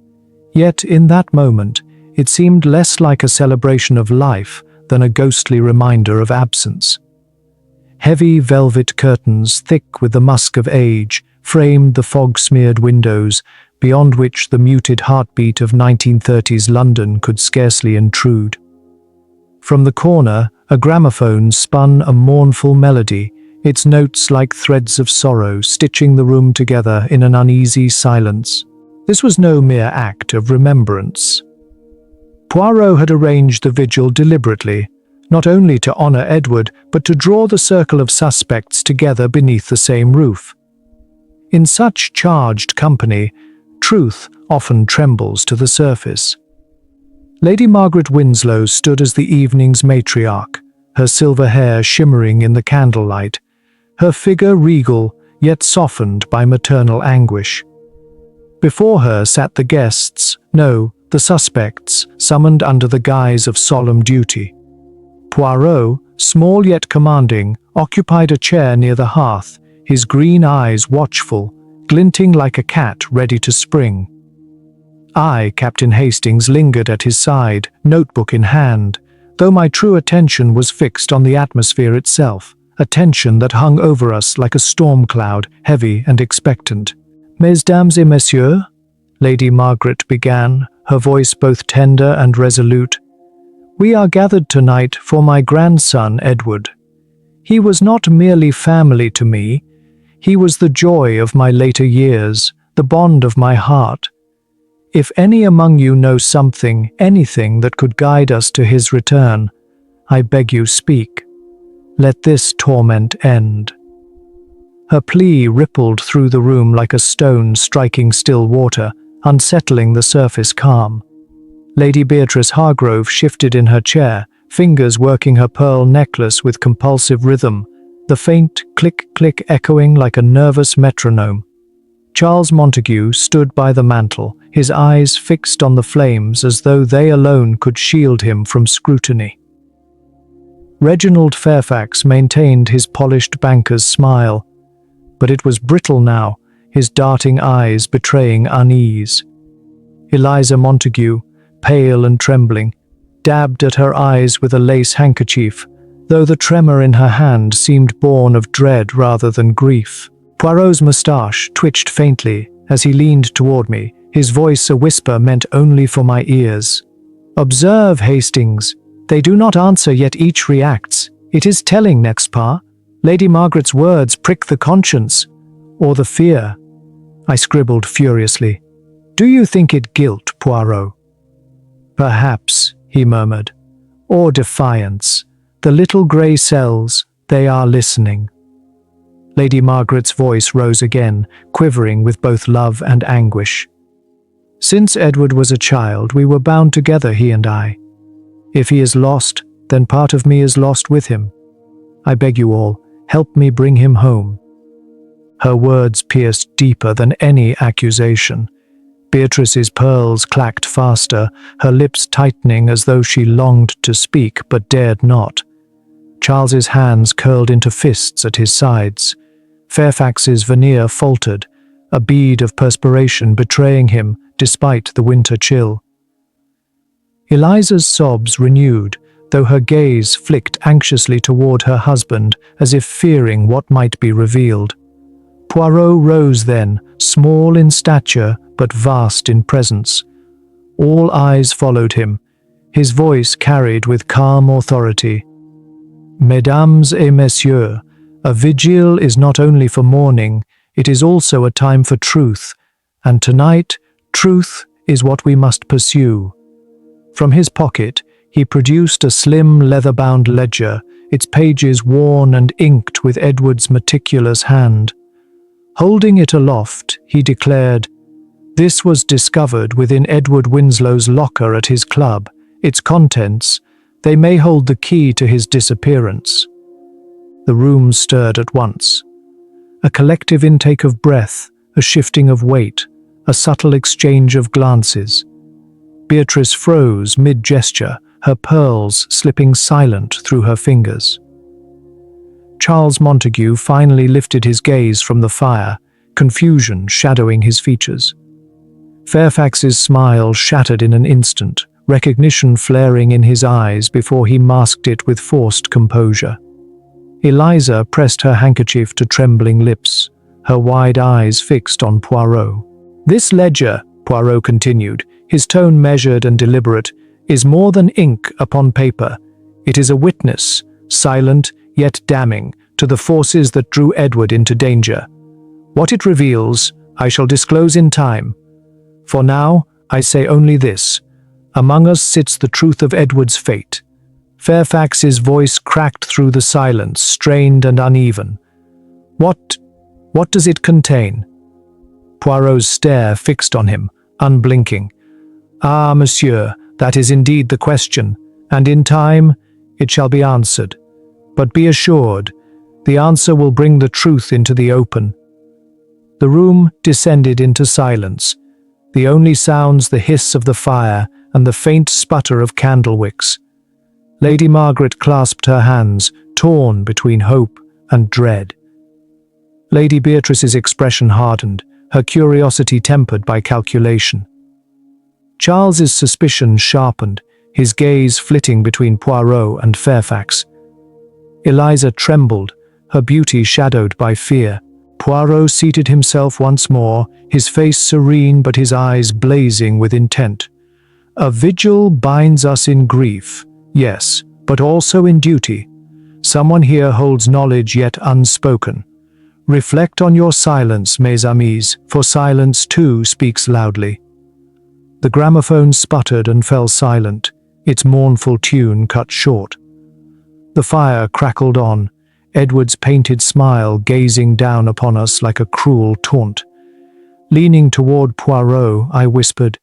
Yet in that moment, it seemed less like a celebration of life than a ghostly reminder of absence. Heavy velvet curtains, thick with the musk of age, framed the fog-smeared windows, beyond which the muted heartbeat of 1930s London could scarcely intrude. From the corner, a gramophone spun a mournful melody, its notes like threads of sorrow stitching the room together in an uneasy silence. This was no mere act of remembrance. Poirot had arranged the vigil deliberately, not only to honor Edward, but to draw the circle of suspects together beneath the same roof. In such charged company, truth often trembles to the surface. Lady Margaret Winslow stood as the evening's matriarch, her silver hair shimmering in the candlelight, her figure regal yet softened by maternal anguish. Before her sat the guests, no, the suspects, summoned under the guise of solemn duty. Poirot, small yet commanding, occupied a chair near the hearth, his green eyes watchful, glinting like a cat ready to spring. I, Captain Hastings, lingered at his side, notebook in hand, though my true attention was fixed on the atmosphere itself, a tension that hung over us like a storm cloud, heavy and expectant. "Mesdames et messieurs," Lady Margaret began, her voice both tender and resolute, "we are gathered tonight for my grandson Edward. He was not merely family to me, he was the joy of my later years, the bond of my heart. If any among you know something, anything that could guide us to his return, I beg you speak. Let this torment end." Her plea rippled through the room like a stone striking still water, unsettling the surface calm. Lady Beatrice Hargrove shifted in her chair, fingers working her pearl necklace with compulsive rhythm, the faint click-click echoing like a nervous metronome. Charles Montague stood by the mantel, his eyes fixed on the flames as though they alone could shield him from scrutiny. Reginald Fairfax maintained his polished banker's smile, but it was brittle now, his darting eyes betraying unease. Eliza Montague, pale and trembling, dabbed at her eyes with a lace handkerchief, though the tremor in her hand seemed born of dread rather than grief. Poirot's moustache twitched faintly as he leaned toward me, his voice a whisper meant only for my ears. "Observe, Hastings. They do not answer, yet each reacts. It is telling, n'est-ce pas? Lady Margaret's words prick the conscience, or the fear." I scribbled furiously. "Do you think it guilt, Poirot?" "Perhaps," he murmured. Or defiance. The little grey cells, they are listening. Lady Margaret's voice rose again, quivering with both love and anguish. Since Edward was a child, we were bound together, he and I. If he is lost, then part of me is lost with him. I beg you all, help me bring him home. Her words pierced deeper than any accusation. Beatrice's pearls clacked faster, her lips tightening as though she longed to speak but dared not. Charles's hands curled into fists at his sides. Fairfax's veneer faltered, a bead of perspiration betraying him despite the winter chill. Eliza's sobs renewed, though her gaze flicked anxiously toward her husband as if fearing what might be revealed. Poirot rose then, small in stature but vast in presence. All eyes followed him, his voice carried with calm authority. Mesdames et messieurs, a vigil is not only for mourning, it is also a time for truth, and tonight, truth is what we must pursue. From his pocket, he produced a slim leather-bound ledger, its pages worn and inked with Edward's meticulous hand. Holding it aloft, he declared, "This was discovered within Edward Winslow's locker at his club. Its contents, they may hold the key to his disappearance." The room stirred at once. A collective intake of breath, a shifting of weight, a subtle exchange of glances. Beatrice froze mid-gesture, her pearls slipping silent through her fingers. Charles Montague finally lifted his gaze from the fire, confusion shadowing his features. Fairfax's smile shattered in an instant, recognition flaring in his eyes before he masked it with forced composure. Eliza pressed her handkerchief to trembling lips, her wide eyes fixed on Poirot. "This ledger," Poirot continued, his tone measured and deliberate, "is more than ink upon paper. It is a witness, silent yet damning, to the forces that drew Edward into danger. What it reveals, I shall disclose in time. For now, I say only this. Among us sits the truth of Edward's fate." Fairfax's voice cracked through the silence, strained and uneven. What does it contain?" Poirot's stare fixed on him, unblinking. "Ah, monsieur, that is indeed the question, and in time it shall be answered. But be assured, the answer will bring the truth into the open." The room descended into silence, the only sounds the hiss of the fire and the faint sputter of candle wicks. Lady Margaret clasped her hands, torn between hope and dread. Lady Beatrice's expression hardened, her curiosity tempered by calculation. Charles's suspicion sharpened, his gaze flitting between Poirot and Fairfax. Eliza trembled, her beauty shadowed by fear. Poirot seated himself once more, his face serene but his eyes blazing with intent. "A vigil binds us in grief, yes, but also in duty. Someone here holds knowledge yet unspoken. Reflect on your silence, mes amis, for silence too speaks loudly." The gramophone sputtered and fell silent, its mournful tune cut short. The fire crackled on, Edward's painted smile gazing down upon us like a cruel taunt. Leaning toward Poirot, I whispered,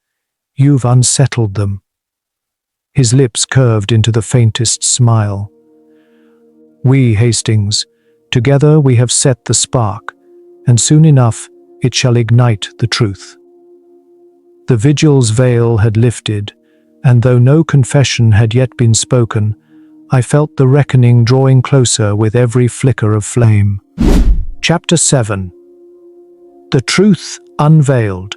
"You've unsettled them." His lips curved into the faintest smile. "We, Hastings, together we have set the spark, and soon enough it shall ignite the truth." The vigil's veil had lifted, and though no confession had yet been spoken, I felt the reckoning drawing closer with every flicker of flame. Chapter 7. The Truth Unveiled.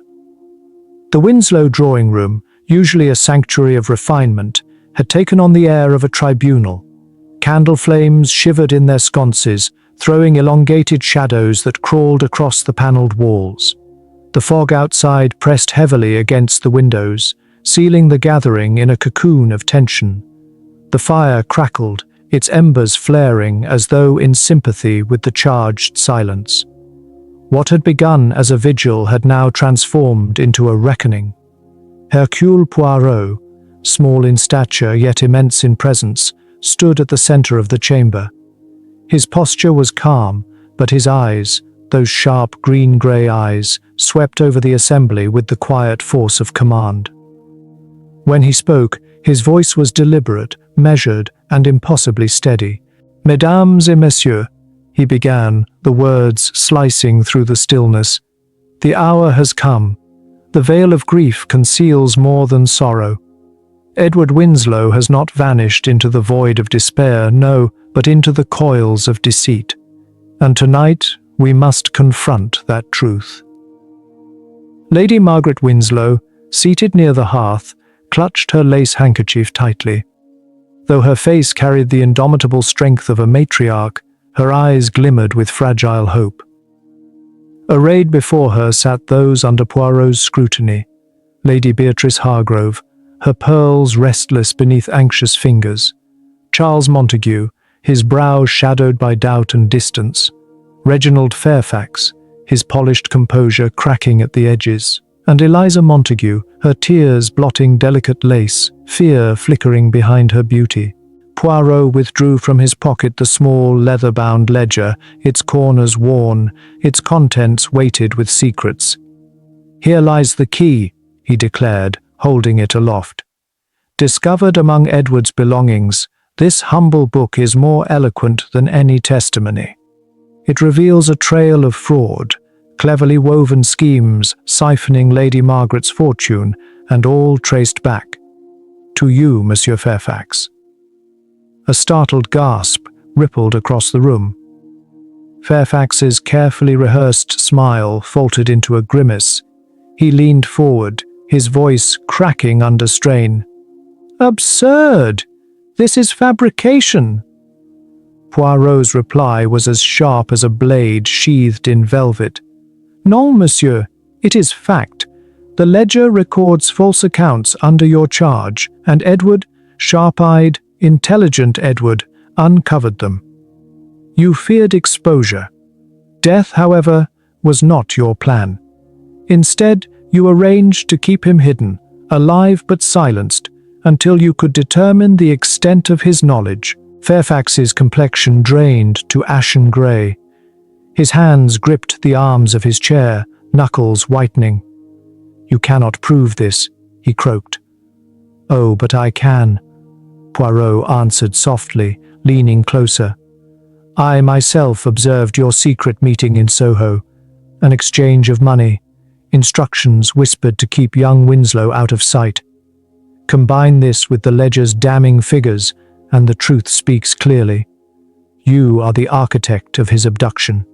The Winslow drawing room, usually a sanctuary of refinement, had taken on the air of a tribunal. Candle flames shivered in their sconces, throwing elongated shadows that crawled across the panelled walls. The fog outside pressed heavily against the windows, sealing the gathering in a cocoon of tension. The fire crackled, its embers flaring as though in sympathy with the charged silence. What had begun as a vigil had now transformed into a reckoning. Hercule Poirot, small in stature yet immense in presence, stood at the center of the chamber. His posture was calm, but his eyes, those sharp green-grey eyes, swept over the assembly with the quiet force of command. When he spoke, his voice was deliberate, measured, and impossibly steady. "Mesdames et messieurs," he began, the words slicing through the stillness. "The hour has come. The veil of grief conceals more than sorrow. Edward Winslow has not vanished into the void of despair, no, but into the coils of deceit. And tonight we must confront that truth." Lady Margaret Winslow, seated near the hearth, clutched her lace handkerchief tightly. Though her face carried the indomitable strength of a matriarch, her eyes glimmered with fragile hope. Arrayed before her sat those under Poirot's scrutiny: Lady Beatrice Hargrove, her pearls restless beneath anxious fingers; Charles Montague, his brow shadowed by doubt and distance; Reginald Fairfax, his polished composure cracking at the edges; and Eliza Montague, her tears blotting delicate lace, fear flickering behind her beauty. Poirot withdrew from his pocket the small leather-bound ledger, its corners worn, its contents weighted with secrets. "Here lies the key," he declared, holding it aloft. "Discovered among Edward's belongings, this humble book is more eloquent than any testimony. It reveals a trail of fraud, cleverly woven schemes siphoning Lady Margaret's fortune, and all traced back to you, Monsieur Fairfax." A startled gasp rippled across the room. Fairfax's carefully rehearsed smile faltered into a grimace. He leaned forward, his voice cracking under strain. "Absurd! This is fabrication!" Poirot's reply was as sharp as a blade sheathed in velvet. "Non, monsieur, it is fact. The ledger records false accounts under your charge, and Edward, sharp-eyed, intelligent Edward, uncovered them. You feared exposure. Death, however, was not your plan. Instead, you arranged to keep him hidden, alive but silenced, until you could determine the extent of his knowledge." Fairfax's complexion drained to ashen grey. His hands gripped the arms of his chair, knuckles whitening. "You cannot prove this," he croaked. "Oh, but I can," Poirot answered softly, leaning closer. "I myself observed your secret meeting in Soho, an exchange of money, instructions whispered to keep young Winslow out of sight. Combine this with the ledger's damning figures, and the truth speaks clearly. You are the architect of his abduction."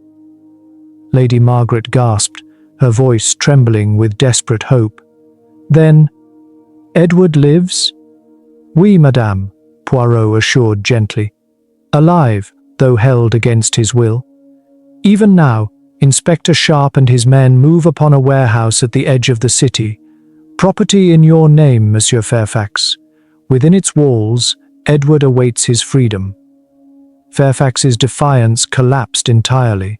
Lady Margaret gasped, her voice trembling with desperate hope. "Then, Edward lives?" "Oui, madame," Poirot assured gently. "Alive, though held against his will. Even now, Inspector Sharp and his men move upon a warehouse at the edge of the city. Property in your name, Monsieur Fairfax. Within its walls, Edward awaits his freedom." Fairfax's defiance collapsed entirely.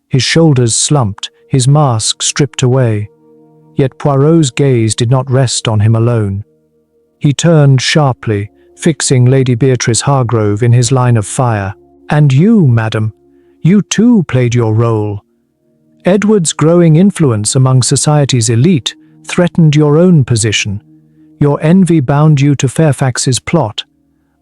His shoulders slumped, his mask stripped away. Yet Poirot's gaze did not rest on him alone. He turned sharply, fixing Lady Beatrice Hargrove in his line of fire. "And you, madam, you too played your role. Edward's growing influence among society's elite threatened your own position. Your envy bound you to Fairfax's plot.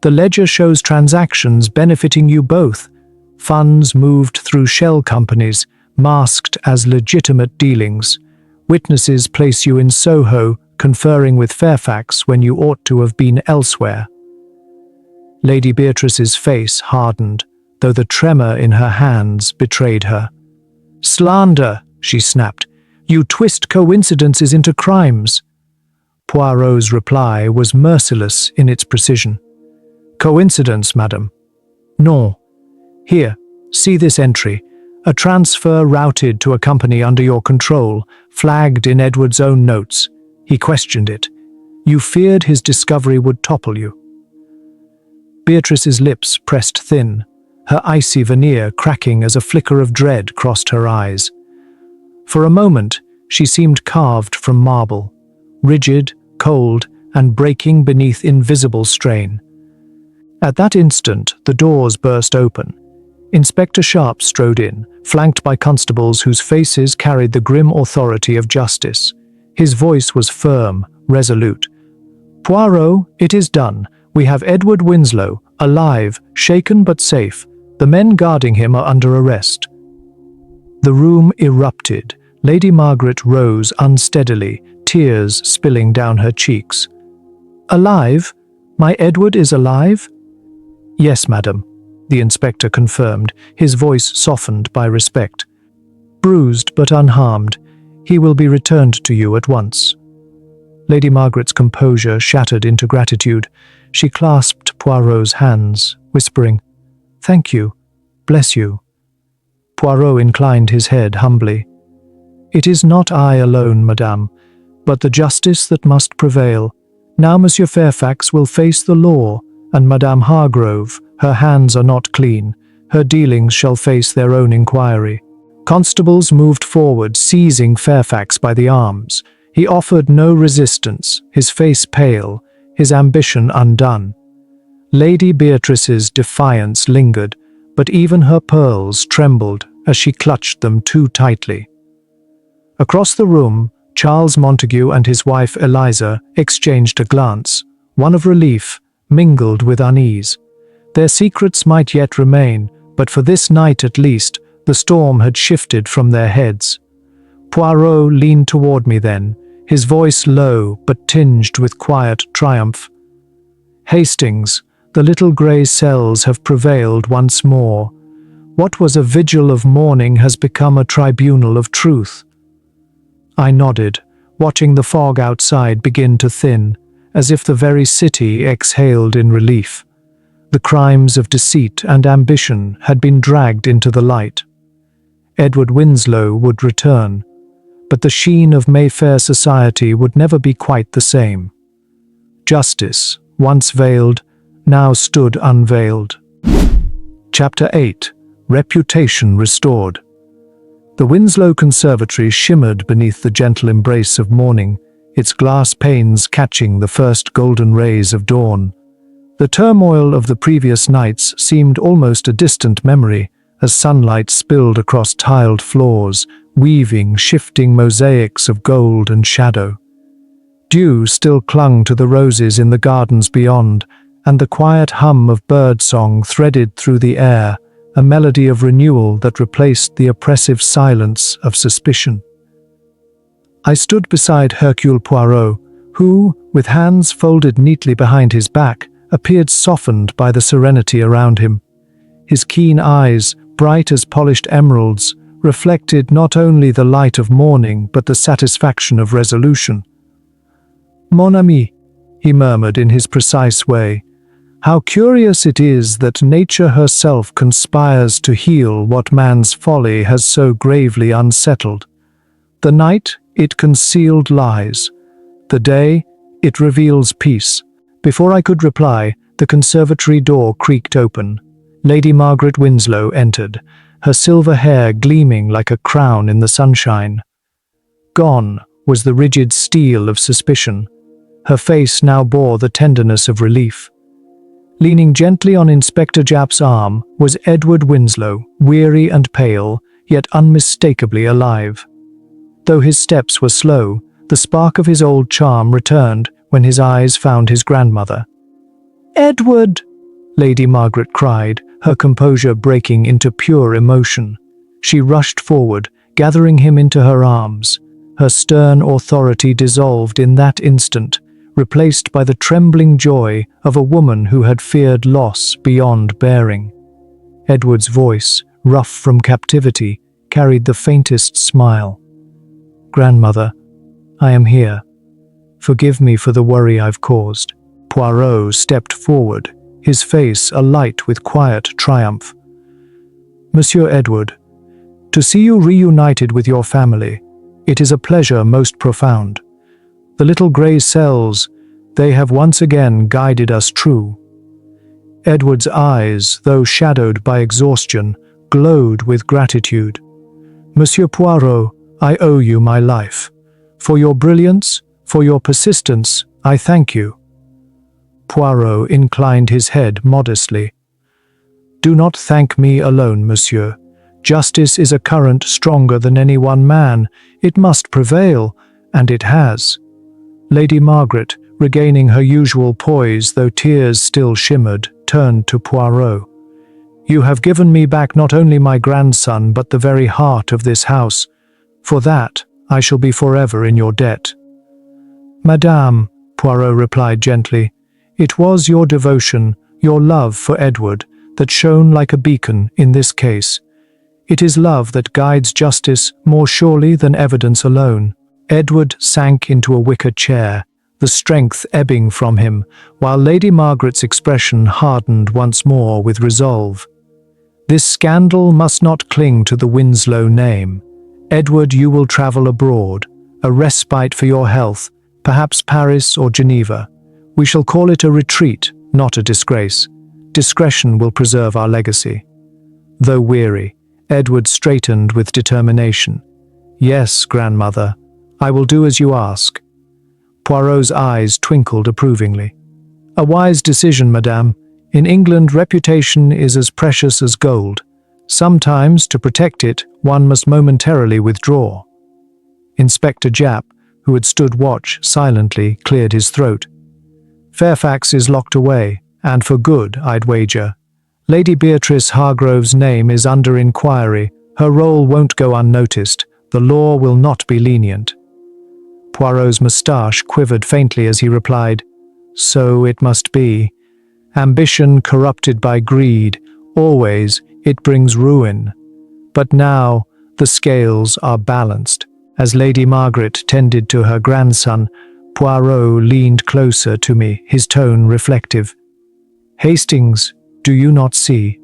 The ledger shows transactions benefiting you both. Funds moved through shell companies, masked as legitimate dealings. Witnesses place you in Soho, conferring with Fairfax when you ought to have been elsewhere." Lady Beatrice's face hardened, though the tremor in her hands betrayed her. "Slander," she snapped. "You twist coincidences into crimes." Poirot's reply was merciless in its precision. "Coincidence, madam? No. Here, see this entry. A transfer routed to a company under your control, flagged in Edward's own notes. He questioned it. You feared his discovery would topple you." Beatrice's lips pressed thin, her icy veneer cracking as a flicker of dread crossed her eyes. For a moment, she seemed carved from marble, rigid, cold, and breaking beneath invisible strain. At that instant, the doors burst open. Inspector Sharp strode in, flanked by constables whose faces carried the grim authority of justice. His voice was firm, resolute. "Poirot, it is done. We have Edward Winslow, alive, shaken but safe. The men guarding him are under arrest." The room erupted. Lady Margaret rose unsteadily, tears spilling down her cheeks. "Alive? My Edward is alive?" "Yes, madam," the inspector confirmed, his voice softened by respect. "Bruised but unharmed. He will be returned to you at once." Lady Margaret's composure shattered into gratitude. She clasped Poirot's hands, whispering, "Thank you. Bless you." Poirot inclined his head humbly. "It is not I alone, madame, but the justice that must prevail. Now Monsieur Fairfax will face the law, and Madame Hargrove, her hands are not clean. Her dealings shall face their own inquiry." Constables moved forward, seizing Fairfax by the arms. He offered no resistance, his face pale, his ambition undone. Lady Beatrice's defiance lingered, but even her pearls trembled as she clutched them too tightly. Across the room, Charles Montague and his wife Eliza exchanged a glance, one of relief, mingled with unease. Their secrets might yet remain, but for this night at least, the storm had shifted from their heads. Poirot leaned toward me then, his voice low but tinged with quiet triumph. "Hastings, the little grey cells have prevailed once more. What was a vigil of mourning has become a tribunal of truth." I nodded, watching the fog outside begin to thin, as if the very city exhaled in relief. The crimes of deceit and ambition had been dragged into the light. Edward Winslow would return, but the sheen of Mayfair society would never be quite the same. Justice, once veiled, now stood unveiled. Chapter 8. Reputation Restored. The Winslow Conservatory shimmered beneath the gentle embrace of morning, its glass panes catching the first golden rays of dawn. The turmoil of the previous nights seemed almost a distant memory, as sunlight spilled across tiled floors, weaving shifting mosaics of gold and shadow. Dew still clung to the roses in the gardens beyond, and the quiet hum of birdsong threaded through the air, a melody of renewal that replaced the oppressive silence of suspicion. I stood beside Hercule Poirot, who, with hands folded neatly behind his back, appeared softened by the serenity around him. His keen eyes, bright as polished emeralds, reflected not only the light of morning but the satisfaction of resolution. "Mon ami," he murmured in his precise way, "how curious it is that nature herself conspires to heal what man's folly has so gravely unsettled. The night, it concealed lies. The day, it reveals peace." Before I could reply, the conservatory door creaked open. Lady Margaret Winslow entered, her silver hair gleaming like a crown in the sunshine. Gone was the rigid steel of suspicion. Her face now bore the tenderness of relief. Leaning gently on Inspector Japp's arm was Edward Winslow, weary and pale, yet unmistakably alive. Though his steps were slow, the spark of his old charm returned when his eyes found his grandmother. "Edward!" Lady Margaret cried, her composure breaking into pure emotion. She rushed forward, gathering him into her arms. Her stern authority dissolved in that instant, replaced by the trembling joy of a woman who had feared loss beyond bearing. Edward's voice, rough from captivity, carried the faintest smile. "Grandmother, I am here. Forgive me for the worry I've caused." Poirot stepped forward, his face alight with quiet triumph. "Monsieur Edward, to see you reunited with your family, it is a pleasure most profound. The little grey cells, they have once again guided us true." Edward's eyes, though shadowed by exhaustion, glowed with gratitude. "Monsieur Poirot, I owe you my life. For your brilliance, for your persistence, I thank you. Poirot inclined his head modestly. Do not thank me alone, monsieur. Justice is a current stronger than any one man. It must prevail, and it has. Lady Margaret, regaining her usual poise, though tears still shimmered, turned to Poirot. You have given me back not only my grandson, but the very heart of this house. For that, I shall be forever in your debt. Madame, Poirot replied gently, it was your devotion, your love for Edward, that shone like a beacon in this case. It is love that guides justice more surely than evidence alone. Edward sank into a wicker chair, the strength ebbing from him, while Lady Margaret's expression hardened once more with resolve. This scandal must not cling to the Winslow name. Edward, you will travel abroad, a respite for your health, perhaps Paris or Geneva. We shall call it a retreat, not a disgrace. Discretion will preserve our legacy. Though weary, Edward straightened with determination. Yes, grandmother, I will do as you ask. Poirot's eyes twinkled approvingly. A wise decision, madame. In England, reputation is as precious as gold. Sometimes, to protect it, one must momentarily withdraw. Inspector Japp, who had stood watch silently, cleared his throat. Fairfax is locked away, and for good, I'd wager. Lady Beatrice Hargrove's name is under inquiry. Her role won't go unnoticed. The law will not be lenient. Poirot's moustache quivered faintly as he replied, So it must be. Ambition corrupted by greed, always it brings ruin. But now the scales are balanced. As Lady Margaret tended to her grandson, Poirot leaned closer to me, his tone reflective. Hastings, do you not see?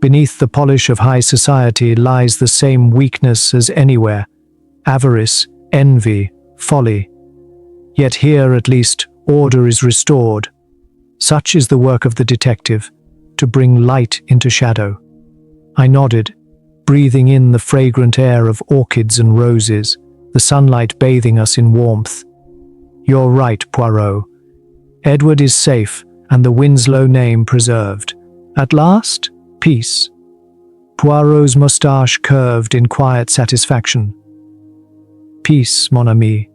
Beneath the polish of high society lies the same weakness as anywhere. Avarice, envy, folly. Yet here, at least, order is restored. Such is the work of the detective, to bring light into shadow. I nodded, breathing in the fragrant air of orchids and roses, the sunlight bathing us in warmth. You're right, Poirot. Edward is safe, and the Winslow name preserved. At last, peace. Poirot's moustache curved in quiet satisfaction. Peace, mon ami,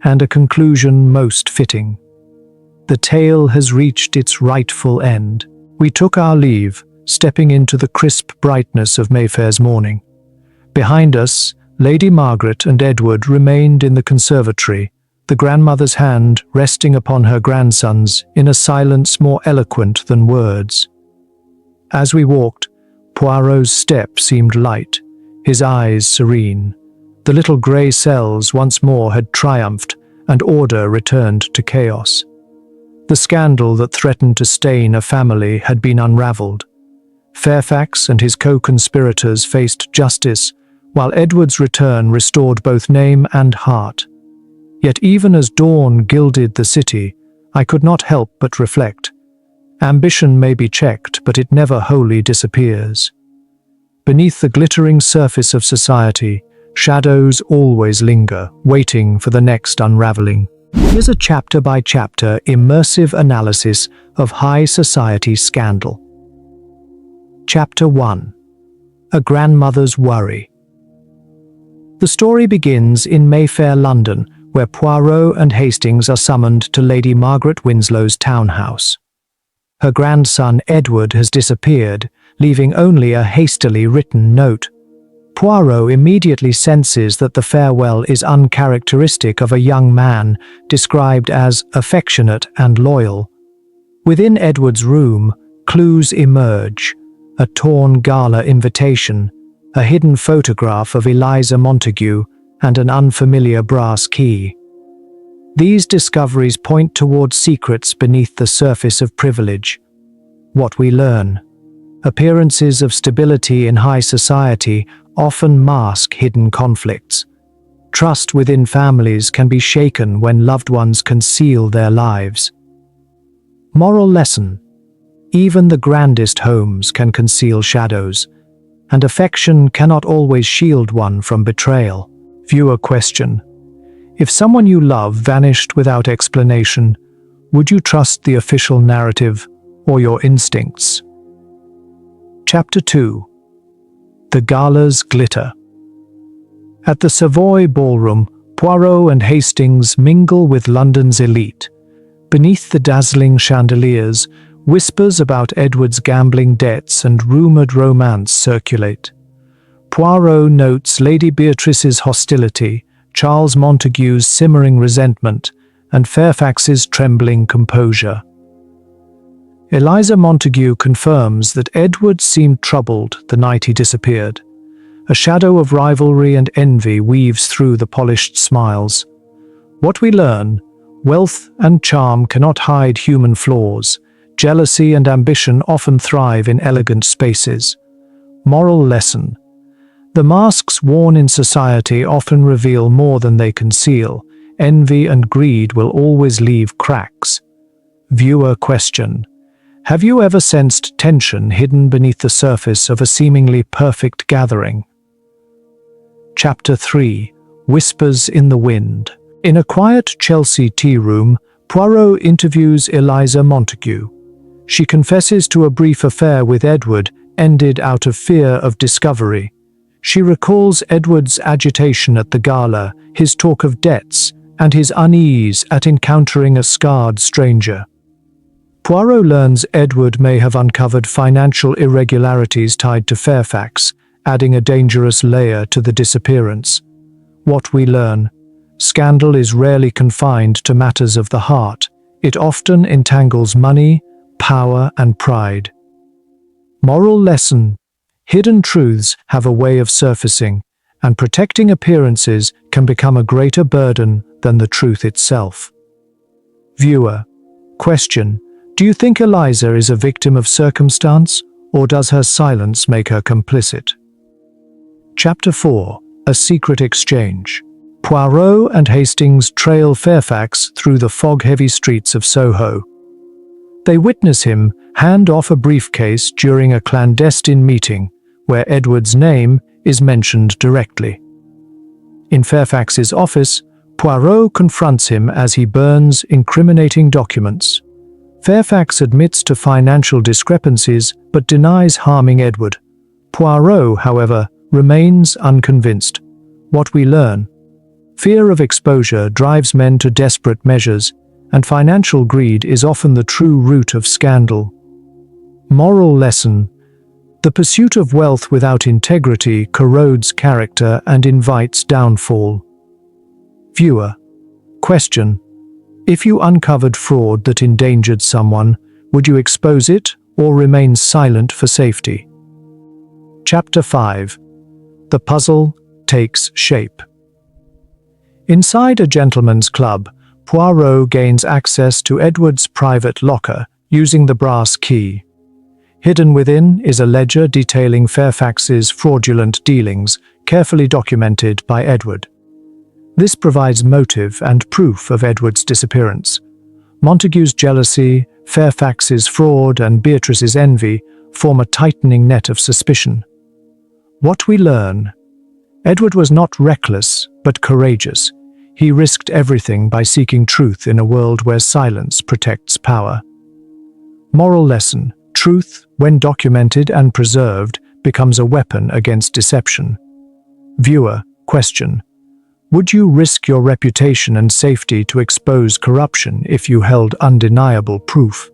and a conclusion most fitting. The tale has reached its rightful end. We took our leave, stepping into the crisp brightness of Mayfair's morning. Behind us, Lady Margaret and Edward remained in the conservatory, the grandmother's hand resting upon her grandson's in a silence more eloquent than words. As we walked, Poirot's step seemed light, his eyes serene. The little grey cells once more had triumphed, and order returned to chaos. The scandal that threatened to stain a family had been unravelled. Fairfax and his co-conspirators faced justice, while Edward's return restored both name and heart. Yet even as dawn gilded the city, I could not help but reflect. Ambition may be checked, but it never wholly disappears. Beneath the glittering surface of society, shadows always linger, waiting for the next unraveling. Here's a chapter-by-chapter immersive analysis of high society scandal. Chapter 1. A Grandmother's Worry. The story begins in Mayfair, London, where Poirot and Hastings are summoned to Lady Margaret Winslow's townhouse. Her grandson Edward has disappeared, leaving only a hastily written note. Poirot immediately senses that the farewell is uncharacteristic of a young man described as affectionate and loyal. Within Edward's room, clues emerge: a torn gala invitation, a hidden photograph of Eliza Montague, and an unfamiliar brass key. These discoveries point toward secrets beneath the surface of privilege. What we learn: appearances of stability in high society often mask hidden conflicts. Trust within families can be shaken when loved ones conceal their lives. Moral lesson: even the grandest homes can conceal shadows, and affection cannot always shield one from betrayal. Viewer question: If someone you love vanished without explanation, would you trust the official narrative or your instincts? Chapter 2. The Gala's Glitter. At the Savoy ballroom, Poirot and Hastings mingle with London's elite. Beneath the dazzling chandeliers, whispers about Edward's gambling debts and rumoured romance circulate. Poirot notes Lady Beatrice's hostility, Charles Montague's simmering resentment, and Fairfax's trembling composure. Eliza Montague confirms that Edward seemed troubled the night he disappeared. A shadow of rivalry and envy weaves through the polished smiles. What we learn: wealth and charm cannot hide human flaws. Jealousy and ambition often thrive in elegant spaces. Moral lesson: the masks worn in society often reveal more than they conceal. Envy and greed will always leave cracks. Viewer question: have you ever sensed tension hidden beneath the surface of a seemingly perfect gathering? Chapter 3. Whispers in the Wind. In a quiet Chelsea tea room, Poirot interviews Eliza Montague. She confesses to a brief affair with Edward, ended out of fear of discovery. She recalls Edward's agitation at the gala, his talk of debts, and his unease at encountering a scarred stranger. Poirot learns Edward may have uncovered financial irregularities tied to Fairfax, adding a dangerous layer to the disappearance. What we learn: scandal is rarely confined to matters of the heart. It often entangles money, power, and pride. Moral lesson: hidden truths have a way of surfacing, and protecting appearances can become a greater burden than the truth itself. Viewer question: do you think Eliza is a victim of circumstance, or does her silence make her complicit? Chapter 4. A Secret Exchange. Poirot and Hastings trail Fairfax through the fog-heavy streets of Soho. They witness him hand off a briefcase during a clandestine meeting, where Edward's name is mentioned directly. In Fairfax's office, Poirot confronts him as he burns incriminating documents. Fairfax admits to financial discrepancies but denies harming Edward. Poirot, however, remains unconvinced. What we learn: fear of exposure drives men to desperate measures, and financial greed is often the true root of scandal. Moral lesson: the pursuit of wealth without integrity corrodes character and invites downfall. Viewer question: if you uncovered fraud that endangered someone, would you expose it or remain silent for safety? Chapter 5. The Puzzle Takes Shape. Inside a gentleman's club, Poirot gains access to Edward's private locker using the brass key. Hidden within is a ledger detailing Fairfax's fraudulent dealings, carefully documented by Edward. This provides motive and proof of Edward's disappearance. Montague's jealousy, Fairfax's fraud, and Beatrice's envy form a tightening net of suspicion. What we learn: Edward was not reckless, but courageous. He risked everything by seeking truth in a world where silence protects power. Moral lesson: truth, when documented and preserved, becomes a weapon against deception. Viewer question: would you risk your reputation and safety to expose corruption if you held undeniable proof?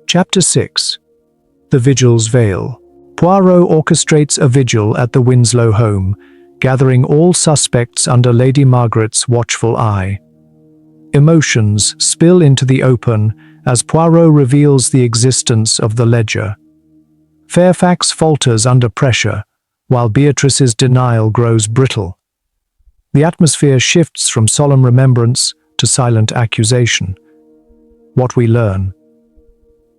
Chapter 6. The Vigil's Veil. Poirot orchestrates a vigil at the Winslow home, gathering all suspects under Lady Margaret's watchful eye. Emotions spill into the open as Poirot reveals the existence of the ledger. Fairfax falters under pressure, while Beatrice's denial grows brittle. The atmosphere shifts from solemn remembrance to silent accusation. What we learn: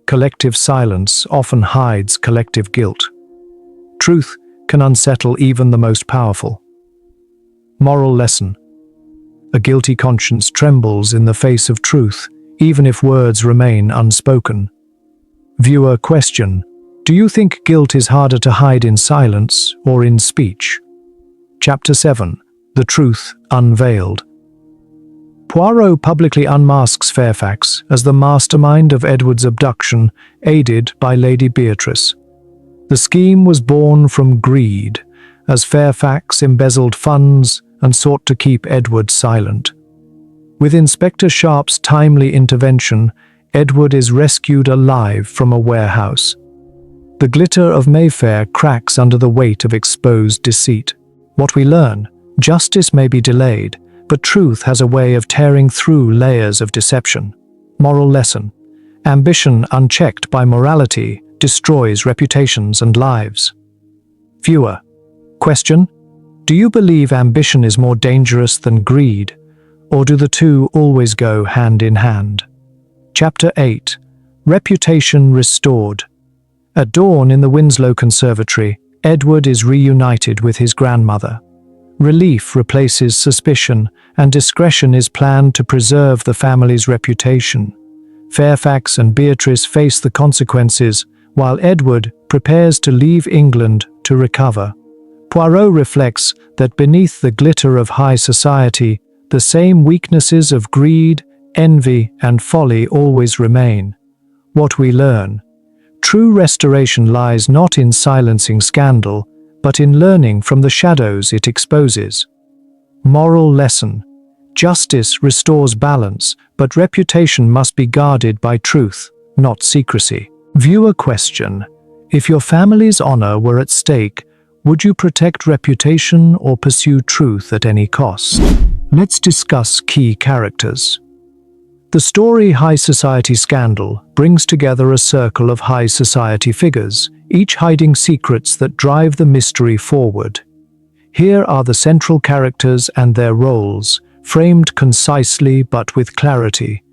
collective silence often hides collective guilt. Truth can unsettle even the most powerful. Moral lesson: a guilty conscience trembles in the face of truth, even if words remain unspoken. Viewer question: do you think guilt is harder to hide in silence or in speech? Chapter 7. The Truth Unveiled. Poirot publicly unmasks Fairfax as the mastermind of Edward's abduction, aided by Lady Beatrice. The scheme was born from greed, as Fairfax embezzled funds and sought to keep Edward silent. With Inspector Sharp's timely intervention, Edward is rescued alive from a warehouse. The glitter of Mayfair cracks under the weight of exposed deceit. What we learn: justice may be delayed, but truth has a way of tearing through layers of deception. Moral lesson: ambition unchecked by morality destroys reputations and lives. Viewer, question: do you believe ambition is more dangerous than greed, or do the two always go hand in hand? Chapter 8. Reputation Restored. At dawn in the Winslow Conservatory, Edward is reunited with his grandmother. Relief replaces suspicion, and discretion is planned to preserve the family's reputation. Fairfax and Beatrice face the consequences, while Edward prepares to leave England to recover. Poirot reflects that beneath the glitter of high society, the same weaknesses of greed, envy, and folly always remain. What we learn: true restoration lies not in silencing scandal, but in learning from the shadows it exposes. Moral lesson: justice restores balance, but reputation must be guarded by truth, not secrecy. Viewer question: if your family's honor were at stake, would you protect reputation or pursue truth at any cost? Let's discuss key characters. The story High Society Scandal brings together a circle of high society figures, each hiding secrets that drive the mystery forward. Here are the central characters and their roles, framed concisely but with clarity.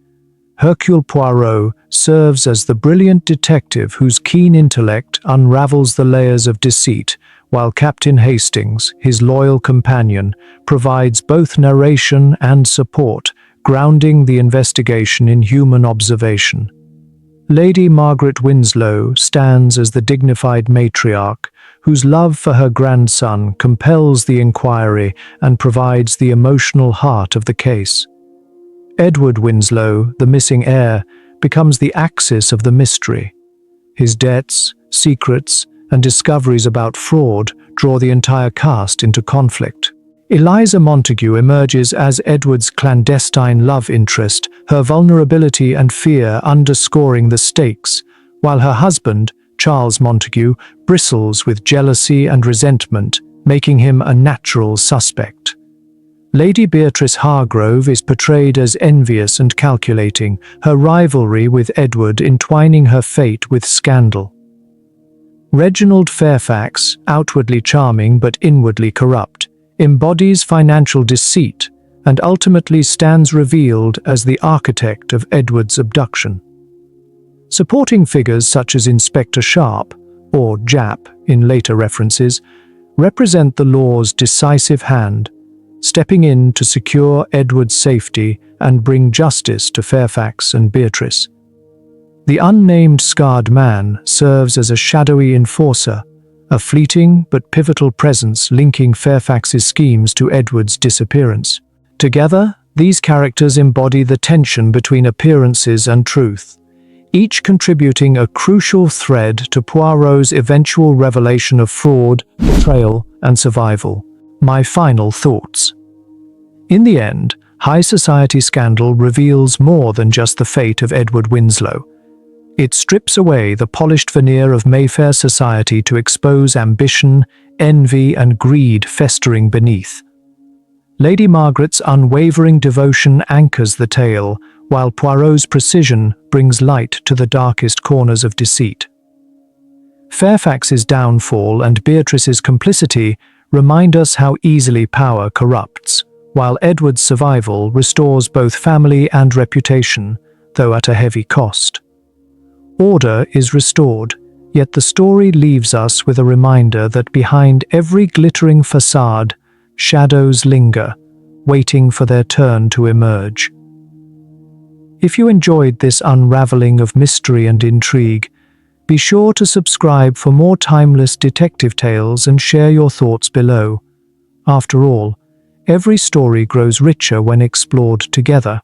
Hercule Poirot serves as the brilliant detective whose keen intellect unravels the layers of deceit, while Captain Hastings, his loyal companion, provides both narration and support, grounding the investigation in human observation. Lady Margaret Winslow stands as the dignified matriarch, whose love for her grandson compels the inquiry and provides the emotional heart of the case. Edward Winslow, the missing heir, becomes the axis of the mystery. His debts, secrets, and discoveries about fraud draw the entire cast into conflict. Eliza Montague emerges as Edward's clandestine love interest, her vulnerability and fear underscoring the stakes, while her husband, Charles Montague, bristles with jealousy and resentment, making him a natural suspect. Lady Beatrice Hargrove is portrayed as envious and calculating, her rivalry with Edward entwining her fate with scandal. Reginald Fairfax, outwardly charming but inwardly corrupt, embodies financial deceit and ultimately stands revealed as the architect of Edward's abduction. Supporting figures such as Inspector Sharp, or Jap in later references, represent the law's decisive hand, stepping in to secure Edward's safety and bring justice to Fairfax and Beatrice. The unnamed scarred man serves as a shadowy enforcer, a fleeting but pivotal presence linking Fairfax's schemes to Edward's disappearance. Together, these characters embody the tension between appearances and truth, each contributing a crucial thread to Poirot's eventual revelation of fraud, betrayal, and survival. My final thoughts. In the end, High Society Scandal reveals more than just the fate of Edward Winslow. It strips away the polished veneer of Mayfair society to expose ambition, envy, and greed festering beneath. Lady Margaret's unwavering devotion anchors the tale, while Poirot's precision brings light to the darkest corners of deceit. Fairfax's downfall and Beatrice's complicity remind us how easily power corrupts, while Edward's survival restores both family and reputation, though at a heavy cost. Order is restored, yet the story leaves us with a reminder that behind every glittering facade, shadows linger, waiting for their turn to emerge. If you enjoyed this unraveling of mystery and intrigue, be sure to subscribe for more timeless detective tales and share your thoughts below. After all, Every story grows richer when explored together.